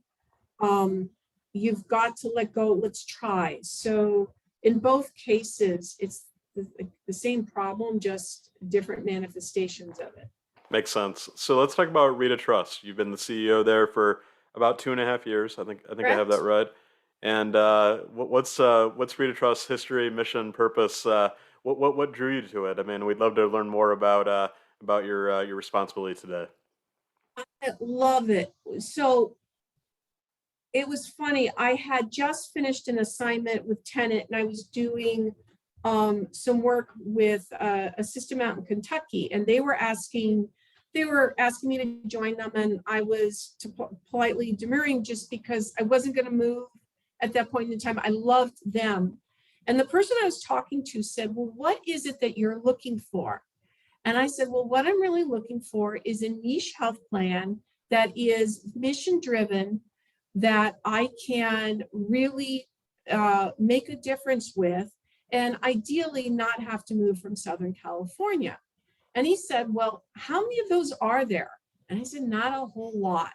You've got to let go. Let's try. So in both cases, it's the same problem, just different manifestations of it. Makes sense. So let's talk about Reta Trust. You've been the CEO there for about 2.5 years. I think I have that right. And what's Reta Trust's history, mission, purpose? What drew you to it? I mean, we'd love to learn more about your responsibility today. I love it. So it was funny. I had just finished an assignment with Tenet, and I was doing some work with a system out in Kentucky, and they were asking me to join them, and I was politely demurring just because I wasn't going to move at that point in time. I loved them. And the person I was talking to said, well, what is it that you're looking for? And I said, well, what I'm really looking for is a niche health plan that is mission driven, that I can really make a difference with, and ideally not have to move from Southern California. And he said, well, how many of those are there? And I said, not a whole lot.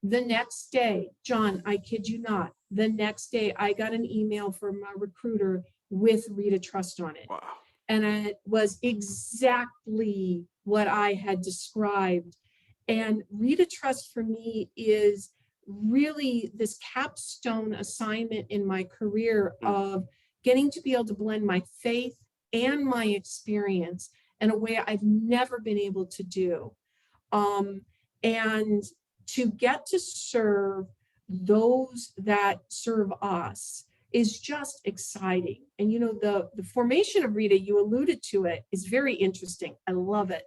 The next day, John, I kid you not, the next day I got an email from a recruiter with Reta Trust on it. Wow. And it was exactly what I had described. And Reta Trust for me is really this capstone assignment in my career of getting to be able to blend my faith and my experience in a way I've never been able to do. And to get to serve those that serve us is just exciting. And you know, the formation of Reta, you alluded to it, is very interesting. I love it.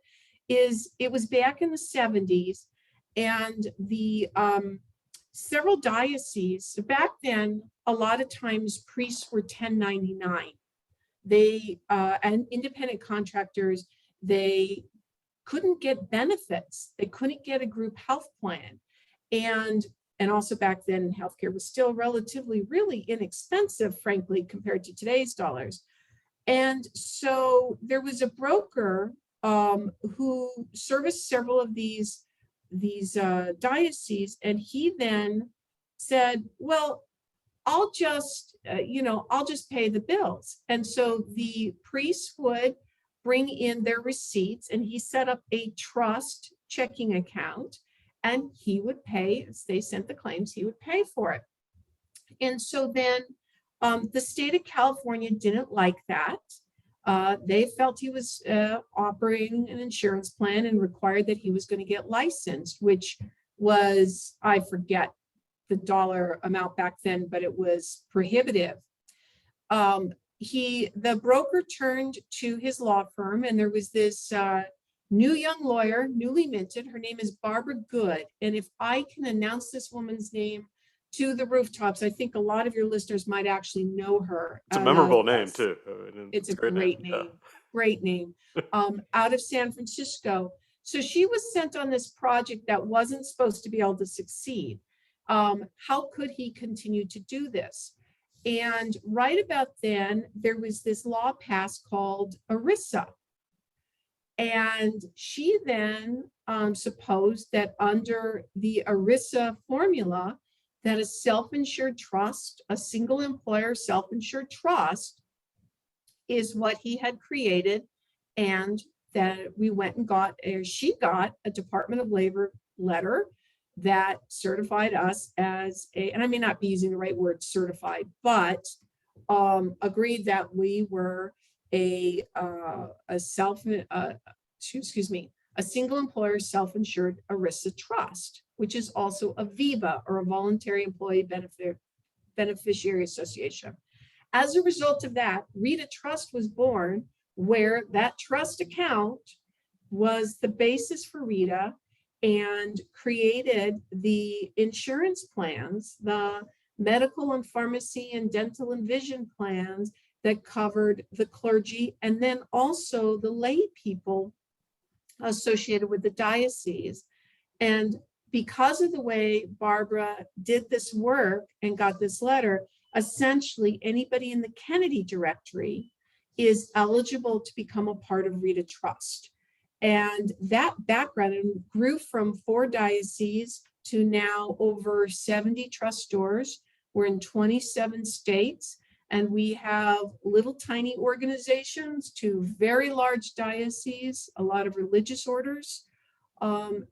It was back in the 70s, and the several dioceses, so back then, a lot of times priests were 1099. They and independent contractors, they couldn't get benefits. They couldn't get a group health plan. And also back then, healthcare was still relatively really inexpensive, frankly, compared to today's dollars. And so there was a broker who serviced several of these dioceses, and he then said, well, I'll just, I'll just pay the bills. And so the priests would bring in their receipts, and he set up a trust checking account, and he would pay, as they sent the claims, he would pay for it. And so then the state of California didn't like that. They felt he was operating an insurance plan and required that he was going to get licensed, which was, I forget the dollar amount back then, but it was prohibitive. The broker turned to his law firm, and there was this new young lawyer, newly minted. Her name is Barbara Good. And if I can announce this woman's name to the rooftops, I think a lot of your listeners might actually know her. It's a memorable name too. It's a great name. Yeah. Great name. Out of San Francisco. So she was sent on this project that wasn't supposed to be able to succeed. How could he continue to do this? And right about then, there was this law passed called ERISA. And she then supposed that under the ERISA formula, that a self-insured trust, a single employer self-insured trust, is what he had created, and that we went and got, or she got, a Department of Labor letter that certified us as a, and I may not be using the right word, certified, but agreed that we were a single employer self-insured ERISA trust, which is also a VEBA, or a voluntary employee beneficiary association. As a result of that, Reta Trust was born, where that trust account was the basis for Reta, and created the insurance plans, the medical and pharmacy and dental and vision plans that covered the clergy, and then also the lay people associated with the diocese. And because of the way Barbara did this work and got this letter, essentially anybody in the Kennedy directory is eligible to become a part of Reta Trust. And that background grew from 4 dioceses to now over 70 trust stores. We're in 27 states, and we have little tiny organizations to very large dioceses, a lot of religious orders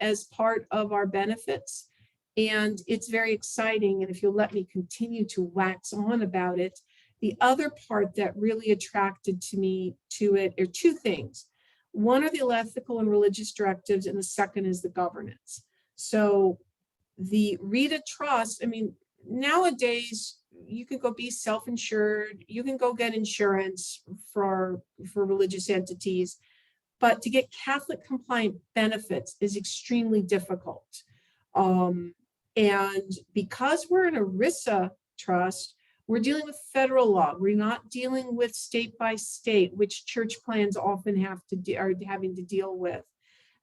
as part of our benefits. And it's very exciting. And if you'll let me continue to wax on about it, the other part that really attracted me to it are 2 things. One are the ethical and religious directives, and the second is the governance. So the Reta Trust, I mean, nowadays you can go be self-insured, you can go get insurance for religious entities, but to get Catholic compliant benefits is extremely difficult. And because we're an ERISA trust, we're dealing with federal law. We're not dealing with state by state, which church plans often are having to deal with.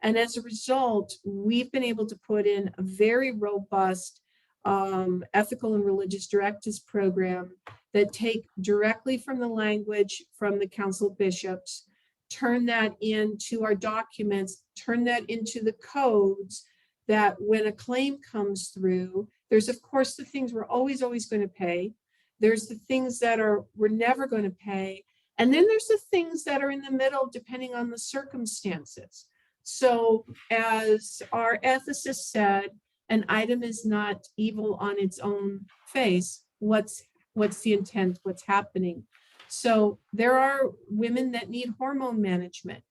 And as a result, we've been able to put in a very robust ethical and religious directives program that take directly from the language from the Council of Bishops, turn that into our documents, turn that into the codes, that when a claim comes through, there's of course the things we're always going to pay. There's the things that we're never going to pay. And then there's the things that are in the middle, depending on the circumstances. So as our ethicist said, an item is not evil on its own face. What's the intent? What's happening? So there are women that need hormone management,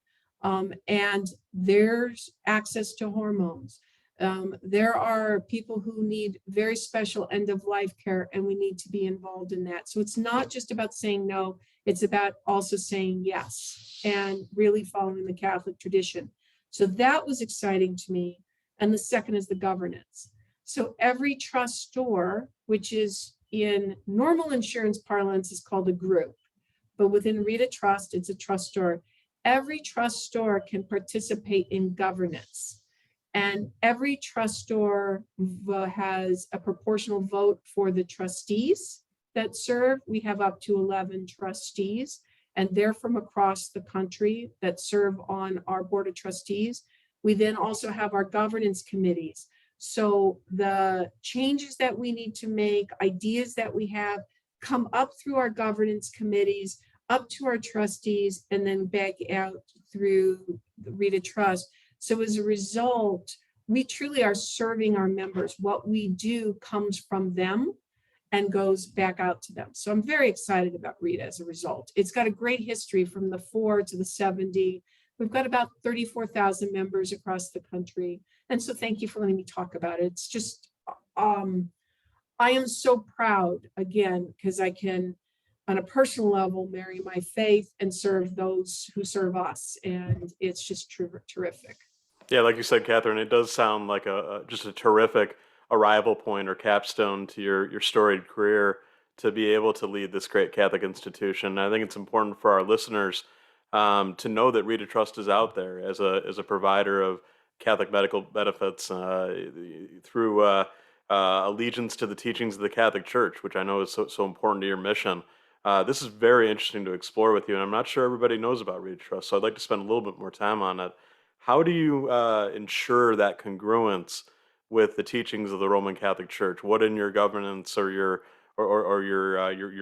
and there's access to hormones. There are people who need very special end-of-life care, and we need to be involved in that. So it's not just about saying no, it's about also saying yes and really following the Catholic tradition. So that was exciting to me. And the second is the governance. So every trustor, which is in normal insurance parlance is called a group, but within Reta Trust, it's a trustor. Every trustor can participate in governance. And every trustor has a proportional vote for the trustees that serve. We have up to 11 trustees, and they're from across the country that serve on our board of trustees. We then also have our governance committees. So the changes that we need to make, ideas that we have, come up through our governance committees, up to our trustees, and then back out through the Reta Trust. So as a result, we truly are serving our members. What we do comes from them and goes back out to them. So I'm very excited about Reta as a result. It's got a great history from the 4 to the 70. We've got about 34,000 members across the country. And so thank you for letting me talk about it. It's just, I am so proud, again, because I can, on a personal level, marry my faith and serve those who serve us. And it's just terrific. Yeah, like you said, Kathryne, it does sound like just a terrific arrival point or capstone to your storied career to be able to lead this great Catholic institution. And I think it's important for our listeners to know that Reta Trust is out there as a provider of Catholic medical benefits through allegiance to the teachings of the Catholic Church, which I know is so important to your mission. This is very interesting to explore with you, and I'm not sure everybody knows about Reta Trust, so I'd like to spend a little bit more time on it. How do you ensure that congruence with the teachings of the Roman Catholic Church? What in your governance or your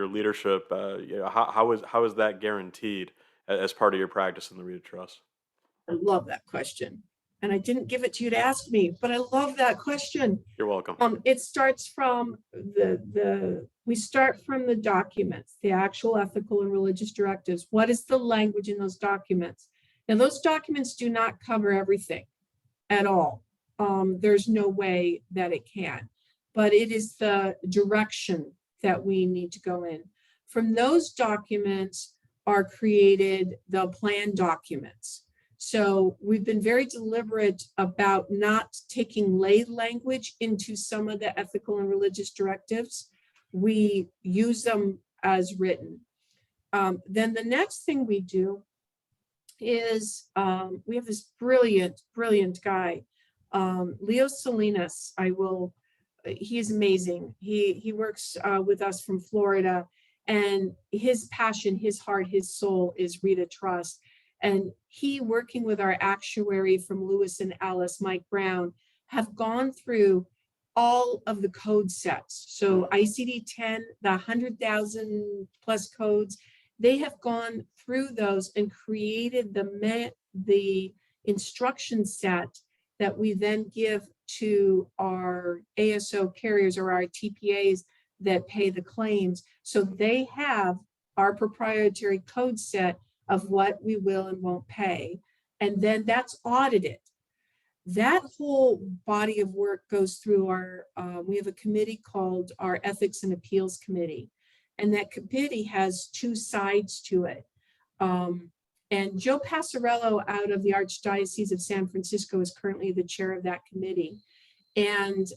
leadership? How is that guaranteed as part of your practice in the Reta Trust? I love that question. And I didn't give it to you to ask me, but I love that question. You're welcome. It starts from we start from the documents, the actual ethical and religious directives. What is the language in those documents? And those documents do not cover everything at all. There's no way that it can, but it is the direction that we need to go in. From those documents are created the plan documents. So we've been very deliberate about not taking lay language into some of the ethical and religious directives. We use them as written. Then the next thing we do is we have this brilliant guy, Leo Salinas. He's amazing. He works with us from Florida, and his passion, his heart, his soul is Reta Trust. And he, working with our actuary from Lewis and Alice, Mike Brown, have gone through all of the code sets. So ICD-10, the 100,000 plus codes, they have gone through those and created the instruction set that we then give to our ASO carriers or our TPAs that pay the claims. So they have our proprietary code set of what we will and won't pay. And then that's audited. That whole body of work goes through we have a committee called our Ethics and Appeals Committee. And that committee has two sides to it. And Joe Passarello out of the Archdiocese of San Francisco is currently the chair of that committee. And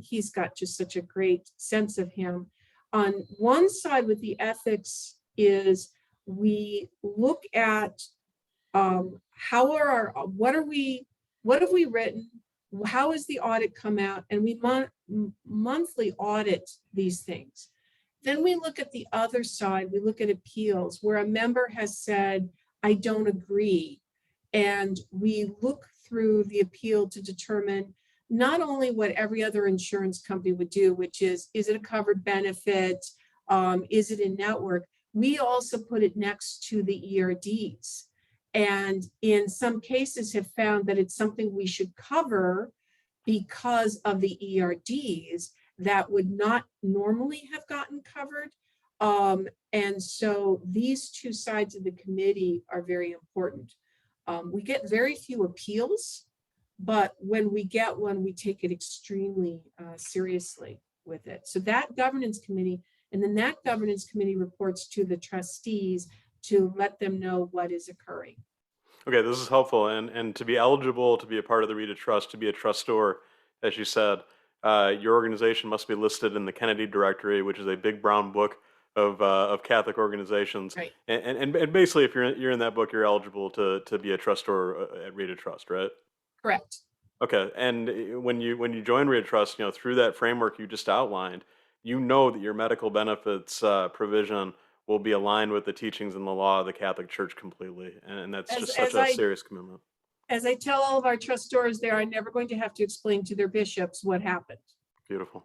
he's got just such a great sense of him. On one side with the ethics is we look at what have we written, how has the audit come out, and we monthly audit these things. Then we look at the other side, we look at appeals where a member has said, I don't agree. And we look through the appeal to determine not only what every other insurance company would do, which is it a covered benefit? Is it in network? we also put it next to the ERDs. And in some cases have found that it's something we should cover because of the ERDs that would not normally have gotten covered. And so these two sides of the committee are very important. We get very few appeals, but when we get one, we take it extremely seriously with it. So that governance committee, and then that governance committee reports to the trustees to let them know what is occurring. Okay, this is helpful. And to be eligible to be a part of the Reta Trust, to be a trustor, as you said, your organization must be listed in the Kennedy Directory, which is a big brown book of Catholic organizations. Right. And basically, if you're in that book, you're eligible to be a trustor at Reta Trust, right? Correct. Okay. And when you join Reta Trust, through that framework you just outlined, you know that your medical benefits provision will be aligned with the teachings and the law of the Catholic Church completely, and that's As, just such as a I serious commitment. as I tell all of our trustors, they are never going to have to explain to their bishops what happened. Beautiful.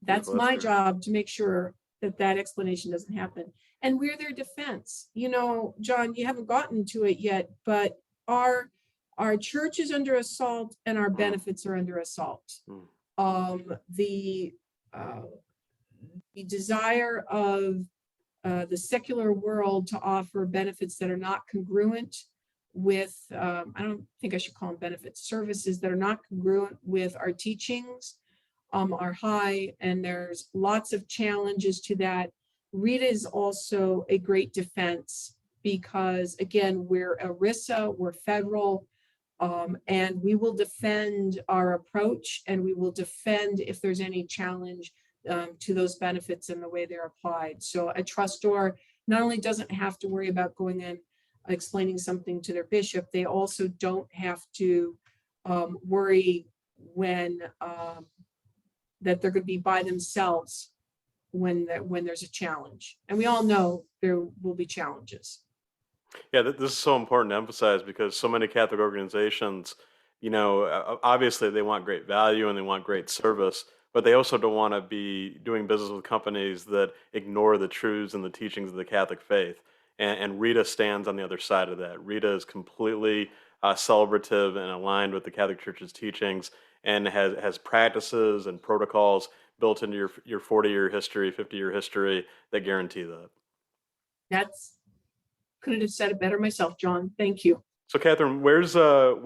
That's Beautiful. my great. job, to make sure that that explanation doesn't happen. And we're their defense. John, you haven't gotten to it yet, but our church is under assault and our benefits are under assault. The desire of the secular world to offer benefits that are not congruent with, I don't think I should call them benefits, services that are not congruent with our teachings are high, and there's lots of challenges to that. Reta is also a great defense because, again, we're ERISA, we're federal, and we will defend our approach, and we will defend if there's any challenge to those benefits and the way they're applied. So a trustor not only doesn't have to worry about going in explaining something to their bishop, they also don't have to worry when that they're going to be by themselves when there's a challenge. And we all know there will be challenges. Yeah, this is so important to emphasize because so many Catholic organizations, obviously they want great value and they want great service, but they also don't want to be doing business with companies that ignore the truths and the teachings of the Catholic faith. And Reta stands on the other side of that. Reta is completely celebrative and aligned with the Catholic Church's teachings and has practices and protocols built into your 40-year history, 50-year history that guarantee that. Couldn't have said it better myself, John. Thank you. So, Kathryne, where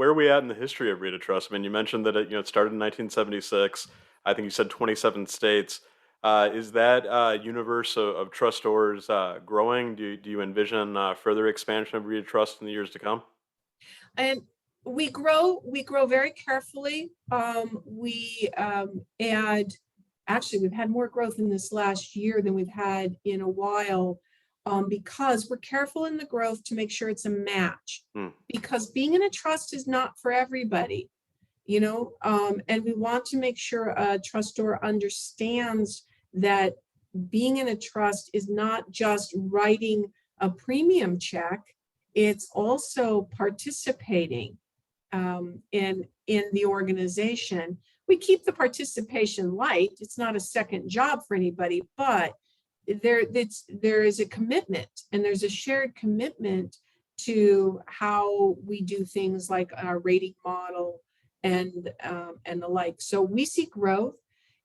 are we at in the history of Reta Trust? I mean, you mentioned that it started in 1976. I think you said 27 states. Is that universe of trustors growing? Do you envision further expansion of Reta Trust in the years to come? And we grow very carefully. We add, actually, we've had more growth in this last year than we've had in a while. Because we're careful in the growth to make sure it's a match. Because being in a trust is not for everybody, and we want to make sure a trustor understands that being in a trust is not just writing a premium check, it's also participating in the organization. We keep the participation light. It's not a second job for anybody, but there is a commitment, and there's a shared commitment to how we do things like our rating model and the like. So we see growth.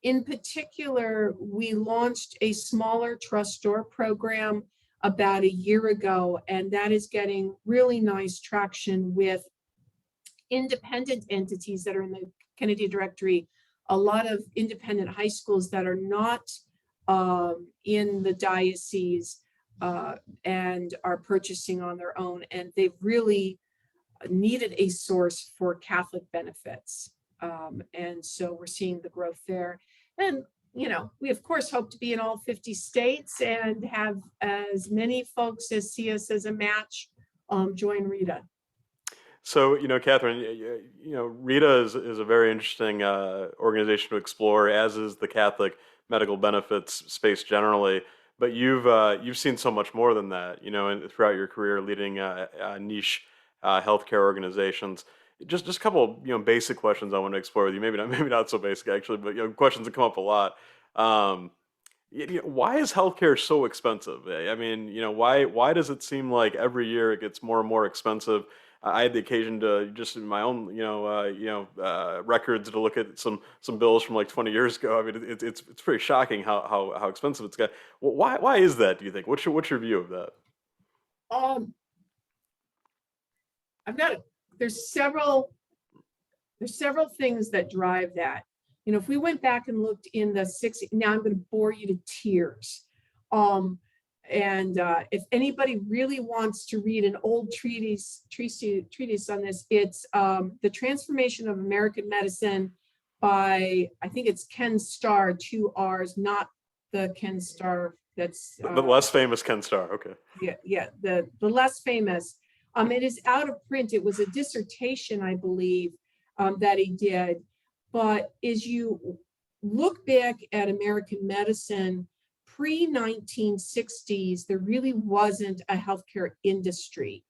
In particular, we launched a smaller trustor program about a year ago, and that is getting really nice traction with independent entities that are in the Kennedy Directory. A lot of independent high schools that are not in the diocese and are purchasing on their own, and they've really needed a source for Catholic benefits, and so we're seeing the growth there. And we of course hope to be in all 50 states and have as many folks as see us as a match join Reta. So, Kathryne, Reta is a very interesting organization to explore, as is the Catholic medical benefits space generally. But you've seen so much more than that, and throughout your career leading niche healthcare organizations. Just a couple, basic questions I want to explore with you. Maybe not so basic actually, but questions that come up a lot. Why is healthcare so expensive? I mean, why does it seem like every year it gets more and more expensive? I had the occasion to just in my own, records to look at some bills from like 20 years ago. I mean, it's pretty shocking how expensive it's got. Well, why is that? Do you think? What's your view of that? Um, I've got, there's several, there's several things that drive that. If we went back and looked in the 60s, now I'm going to bore you to tears. And if anybody really wants to read an old treatise on this, it's The Transformation of American Medicine by, I think it's Ken Starr, 2 R's, not the Ken Starr that's The less famous Ken Starr. Okay. the less famous. It is out of print. It was a dissertation, I believe, that he did. But as you look back at American medicine, pre-1960s, there really wasn't a healthcare industry.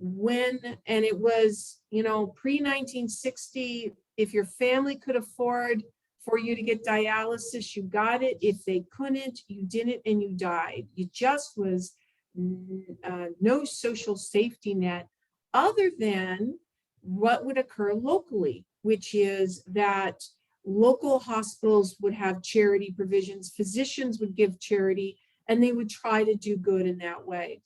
And it was, pre-1960, if your family could afford for you to get dialysis, you got it. If they couldn't, you didn't, and you died. It just was no social safety net other than what would occur locally, which is that local hospitals would have charity provisions, physicians would give charity, and they would try to do good in that way.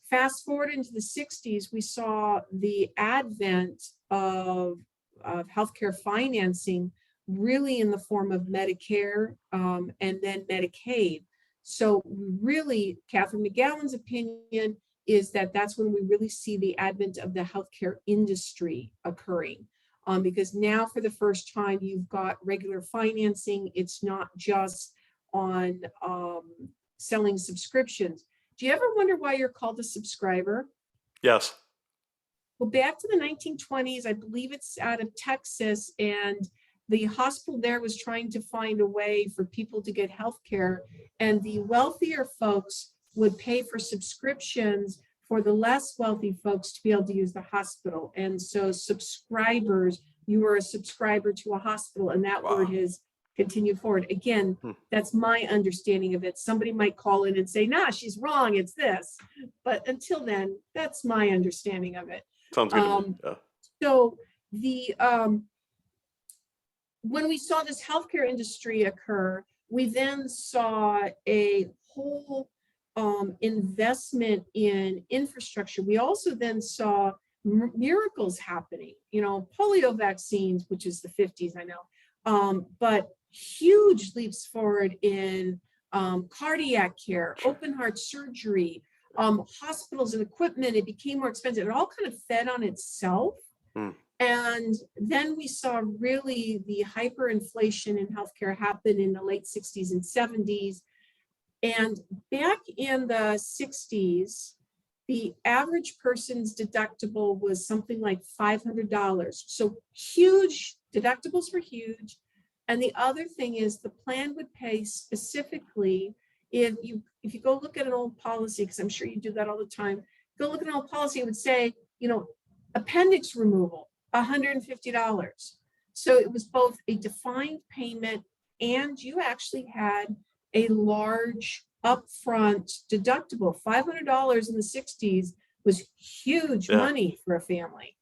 Fast forward into the 60s, we saw the advent of healthcare financing really in the form of Medicare and then Medicaid. So really, Kathryne McGowan's opinion is that that's when we really see the advent of the healthcare industry occurring. Because now for the first time, you've got regular financing. It's not just on selling subscriptions. Do you ever wonder why you're called a subscriber? Yes. Well, back to the 1920s, I believe it's out of Texas, and the hospital there was trying to find a way for people to get health care, and the wealthier folks would pay for subscriptions for the less wealthy folks to be able to use the hospital. And so subscribers, you were a subscriber to a hospital, and that word has continued forward. Again, that's my understanding of it. Somebody might call in and say, nah, she's wrong, it's this. But until then, that's my understanding of it. Sounds good to me. Yeah. So when we saw this healthcare industry occur, we then saw a whole investment in infrastructure. We also then saw miracles happening, polio vaccines, which is the 50s, I know, but huge leaps forward in cardiac care, open heart surgery, hospitals and equipment. It became more expensive. It all kind of fed on itself. And then we saw really the hyperinflation in healthcare happen in the late 60s and 70s. And back in the 60s, the average person's deductible was something like $500. So huge, deductibles were huge. And the other thing is the plan would pay specifically if you go look at an old policy, because I'm sure you do that all the time, go look at an old policy, it would say, appendix removal, $150. So it was both a defined payment, and you actually had a large upfront deductible. $500 in the 60s was huge money for a family.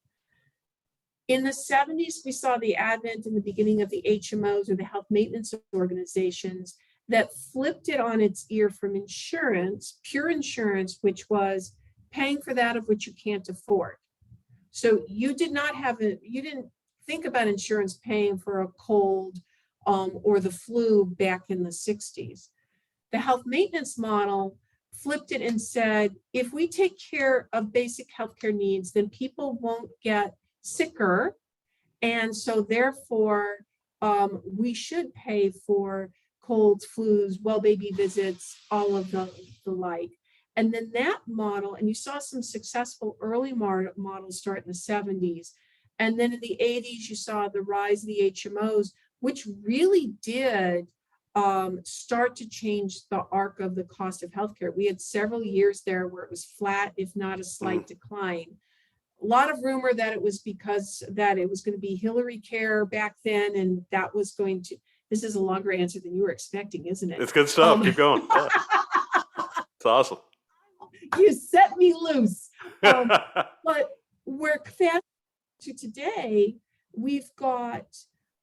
In the 70s, we saw the advent and the beginning of the HMOs, or the health maintenance organizations, that flipped it on its ear from insurance, pure insurance, which was paying for that of which you can't afford. So you didn't think about insurance paying for a cold or the flu back in the 60s. The health maintenance model flipped it and said, if we take care of basic healthcare needs, then people won't get sicker. And so therefore, we should pay for colds, flus, well baby visits, all of the like. And then that model, and you saw some successful early models start in the 70s. And then in the 80s, you saw the rise of the HMOs, which really did start to change the arc of the cost of healthcare. We had several years there where it was flat, if not a slight decline. A lot of rumor that it was because that it was going to be Hillary care back then, and that was going to, This is a longer answer than you were expecting, isn't it? It's good stuff. Keep going. Yeah, it's awesome. You set me loose. But we're fast to today, we've got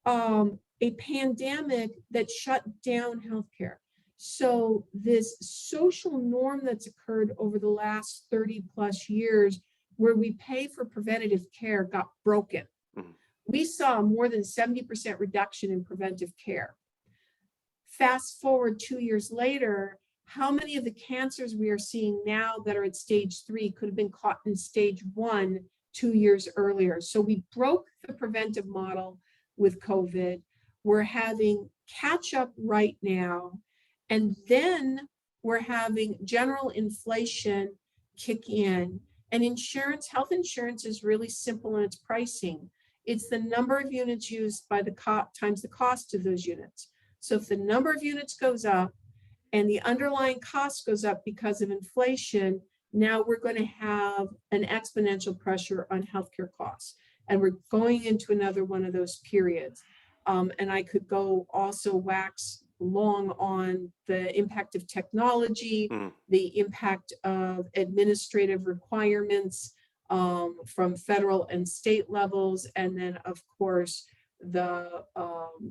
a pandemic that shut down healthcare. So this social norm that's occurred over the last 30 plus years, where we pay for preventative care, got broken. Mhm. We saw more than 70% reduction in preventive care. Fast forward 2 years later, how many of the cancers we are seeing now that are at stage 3 could have been caught in stage 1 2 years earlier? So we broke the preventive model with COVID. We're having catch up right now. And then we're having general inflation kick in. And insurance, health insurance is really simple in its pricing. It's the number of units used by the times the cost of those units. So if the number of units goes up and the underlying cost goes up because of inflation, now we're going to have an exponential pressure on healthcare costs. And we're going into another one of those periods. And I could go also wax long on the impact of technology, the impact of administrative requirements from federal and state levels, and then of course the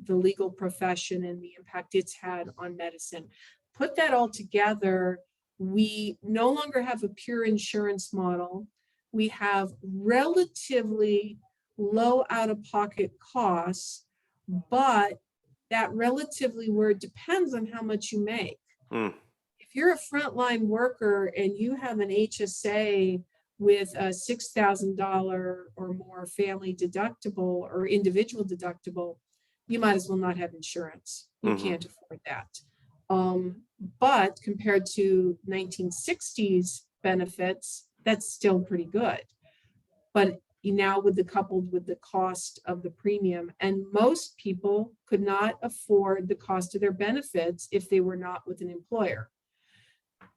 legal profession and the impact it's had on medicine. Put that all together, we no longer have a pure insurance model. We have relatively low out-of-pocket costs, but that relatively word depends on how much you make. If you're a frontline worker and you have an HSA with a $6,000 or more family deductible or individual deductible, you might as well not have insurance. You can't afford that. But compared to 1960s benefits, that's still pretty good. But now coupled with the cost of the premium, and most people could not afford the cost of their benefits if they were not with an employer.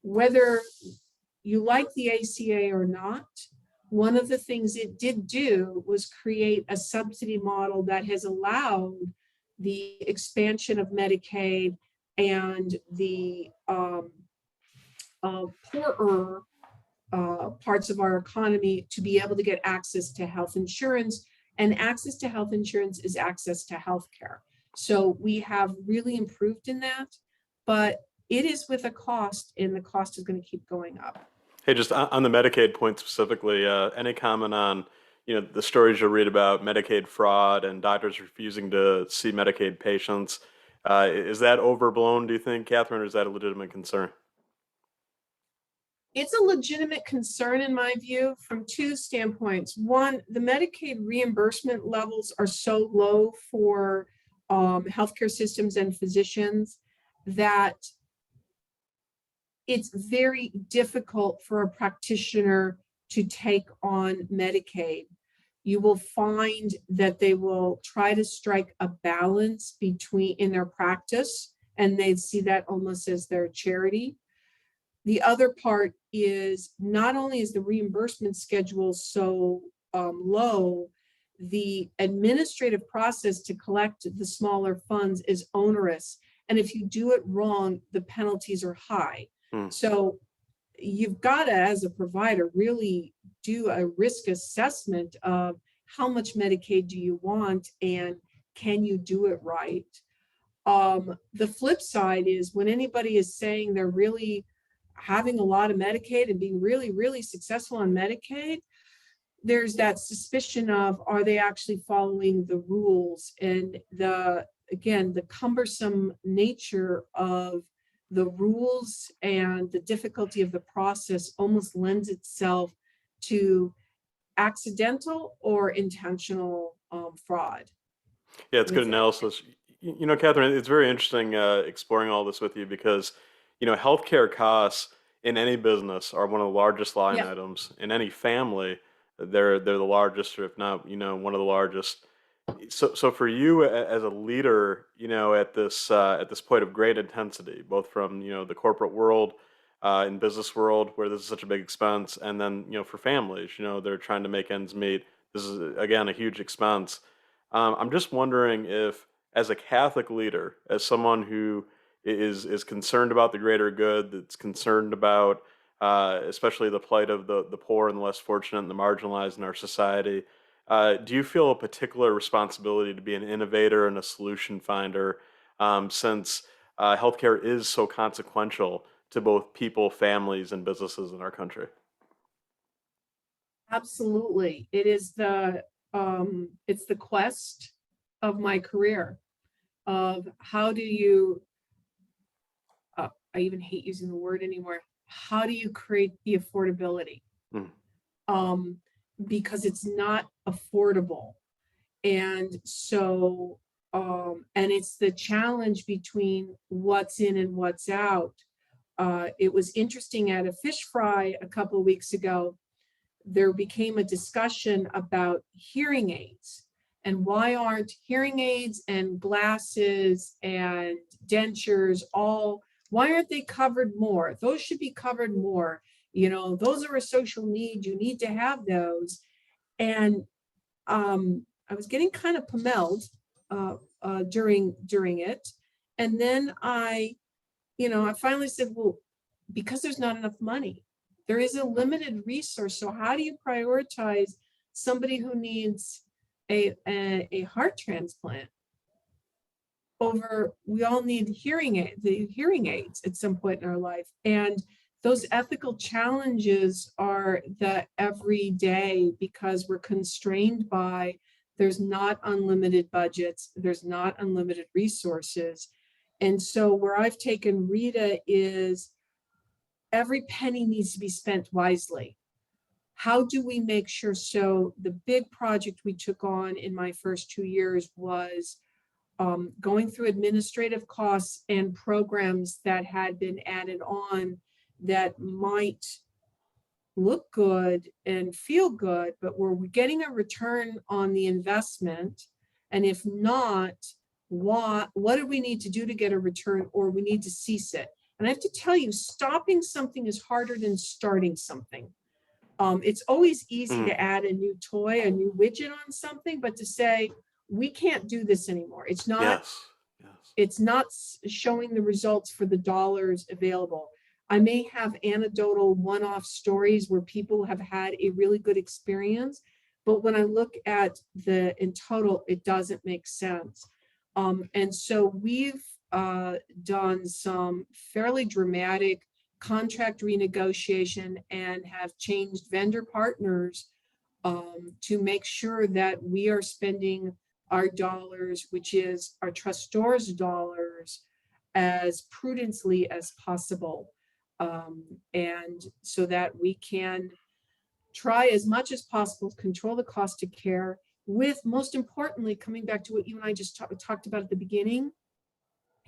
Whether you like the ACA or not, one of the things it did do was create a subsidy model that has allowed the expansion of Medicaid and the poorer parts of our economy to be able to get access to health insurance. And access to health insurance is access to healthcare. So we have really improved in that, but it is with a cost, and the cost is going to keep going up. Hey, just on the Medicaid point specifically, any comment on, the stories you'll read about Medicaid fraud and doctors refusing to see Medicaid patients? Is that overblown, do you think, Kathryne, or is that a legitimate concern? It's a legitimate concern in my view from two standpoints. One, the Medicaid reimbursement levels are so low for healthcare systems and physicians that it's very difficult for a practitioner to take on Medicaid. You will find that they will try to strike a balance in their practice, and they see that almost as their charity. The other part is not only is the reimbursement schedule so low, the administrative process to collect the smaller funds is onerous. And if you do it wrong, the penalties are high. So you've got to, as a provider, really do a risk assessment of how much Medicaid do you want and can you do it right? The flip side is when anybody is saying they're really having a lot of Medicaid and being really, really successful on Medicaid, there's that suspicion of, are they actually following the rules? And the cumbersome nature of the rules and the difficulty of the process almost lends itself to accidental or intentional fraud. Yeah, it's good analysis. Kathryne, it's very interesting exploring all this with you because, healthcare costs in any business are one of the largest line items. In any family, they're the largest, or if not, one of the largest. So for you as a leader, at this point of great intensity, both from the corporate world, in business world where this is such a big expense, and then for families, they're trying to make ends meet. This is again a huge expense. I'm just wondering if as a Catholic leader, as someone who is concerned about the greater good, that's concerned about especially the plight of the poor and the less fortunate and the marginalized in our society, do you feel a particular responsibility to be an innovator and a solution finder, since healthcare is so consequential to both people, families, and businesses in our country? Absolutely. It is it's the quest of my career of how do you, I even hate using the word anymore. How do you create the affordability? Mm. Um, because it's not affordable. And so, and it's the challenge between what's in and what's out. It was interesting at a fish fry a couple of weeks ago, there became a discussion about hearing aids and why aren't hearing aids and glasses and dentures why aren't they covered more? Those should be covered more. Those are a social need. You need to have those. And I was getting kind of pommeled during it. And then I finally said, well, because there's not enough money, there is a limited resource. So how do you prioritize somebody who needs a heart transplant over, we all need the hearing aids at some point in our life. And those ethical challenges are the everyday, because we're constrained by, there's not unlimited budgets, there's not unlimited resources. And so where I've taken Reta is every penny needs to be spent wisely. How do we make sure? So the big project we took on in my first 2 years was going through administrative costs and programs that had been added on that might look good and feel good, but were we getting a return on the investment? And if not, what do we need to do to get a return, or we need to cease it? And I have to tell you, stopping something is harder than starting something. It's always easy to add a new toy, a new widget on something, but to say, we can't do this anymore. It's not, Yes. Yes. it's not showing the results for the dollars available. I may have anecdotal one-off stories where people have had a really good experience, but when I look at in total, it doesn't make sense. And so we've done some fairly dramatic contract renegotiation and have changed vendor partners to make sure that we are spending our dollars, which is our trustors' dollars, as prudently as possible. And so that we can try as much as possible to control the cost of care, with, most importantly, coming back to what you and I just talked about at the beginning,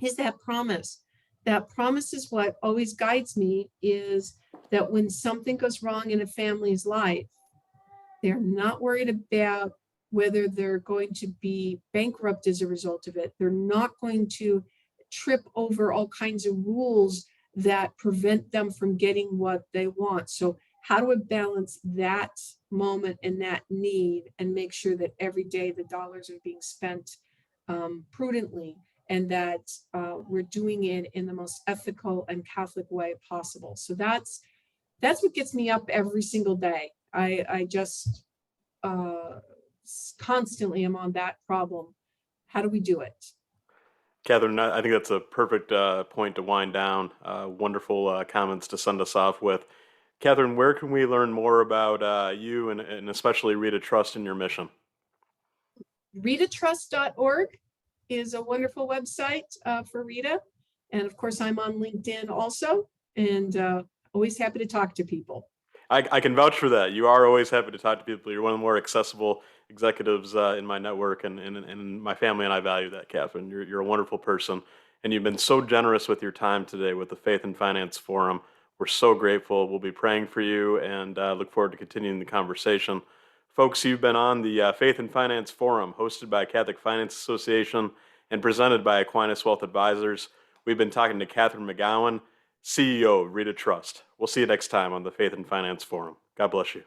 is that promise. That promise is what always guides me, is that when something goes wrong in a family's life, they're not worried about whether they're going to be bankrupt as a result of it. They're not going to trip over all kinds of rules that prevent them from getting what they want. So how do we balance that moment and that need and make sure that every day the dollars are being spent prudently, and that we're doing it in the most ethical and Catholic way possible? So that's what gets me up every single day. I just constantly am on that problem. How do we do it? Kathryne, I think that's a perfect point to wind down. Wonderful comments to send us off with. Kathryne, where can we learn more about you and especially Reta Trust and your mission? RetaTrust.org is a wonderful website for Reta. And of course, I'm on LinkedIn also, and always happy to talk to people. I can vouch for that. You are always happy to talk to people. You're one of the more accessible executives in my network, and my family and I value that, Kathryne. You're a wonderful person, and you've been so generous with your time today with the Faith and Finance Forum. We're so grateful. We'll be praying for you, and look forward to continuing the conversation. Folks, you've been on the Faith and Finance Forum, hosted by Catholic Finance Association and presented by Aquinas Wealth Advisors. We've been talking to Kathryne McGowan, CEO of Reta Trust. We'll see you next time on the Faith and Finance Forum. God bless you.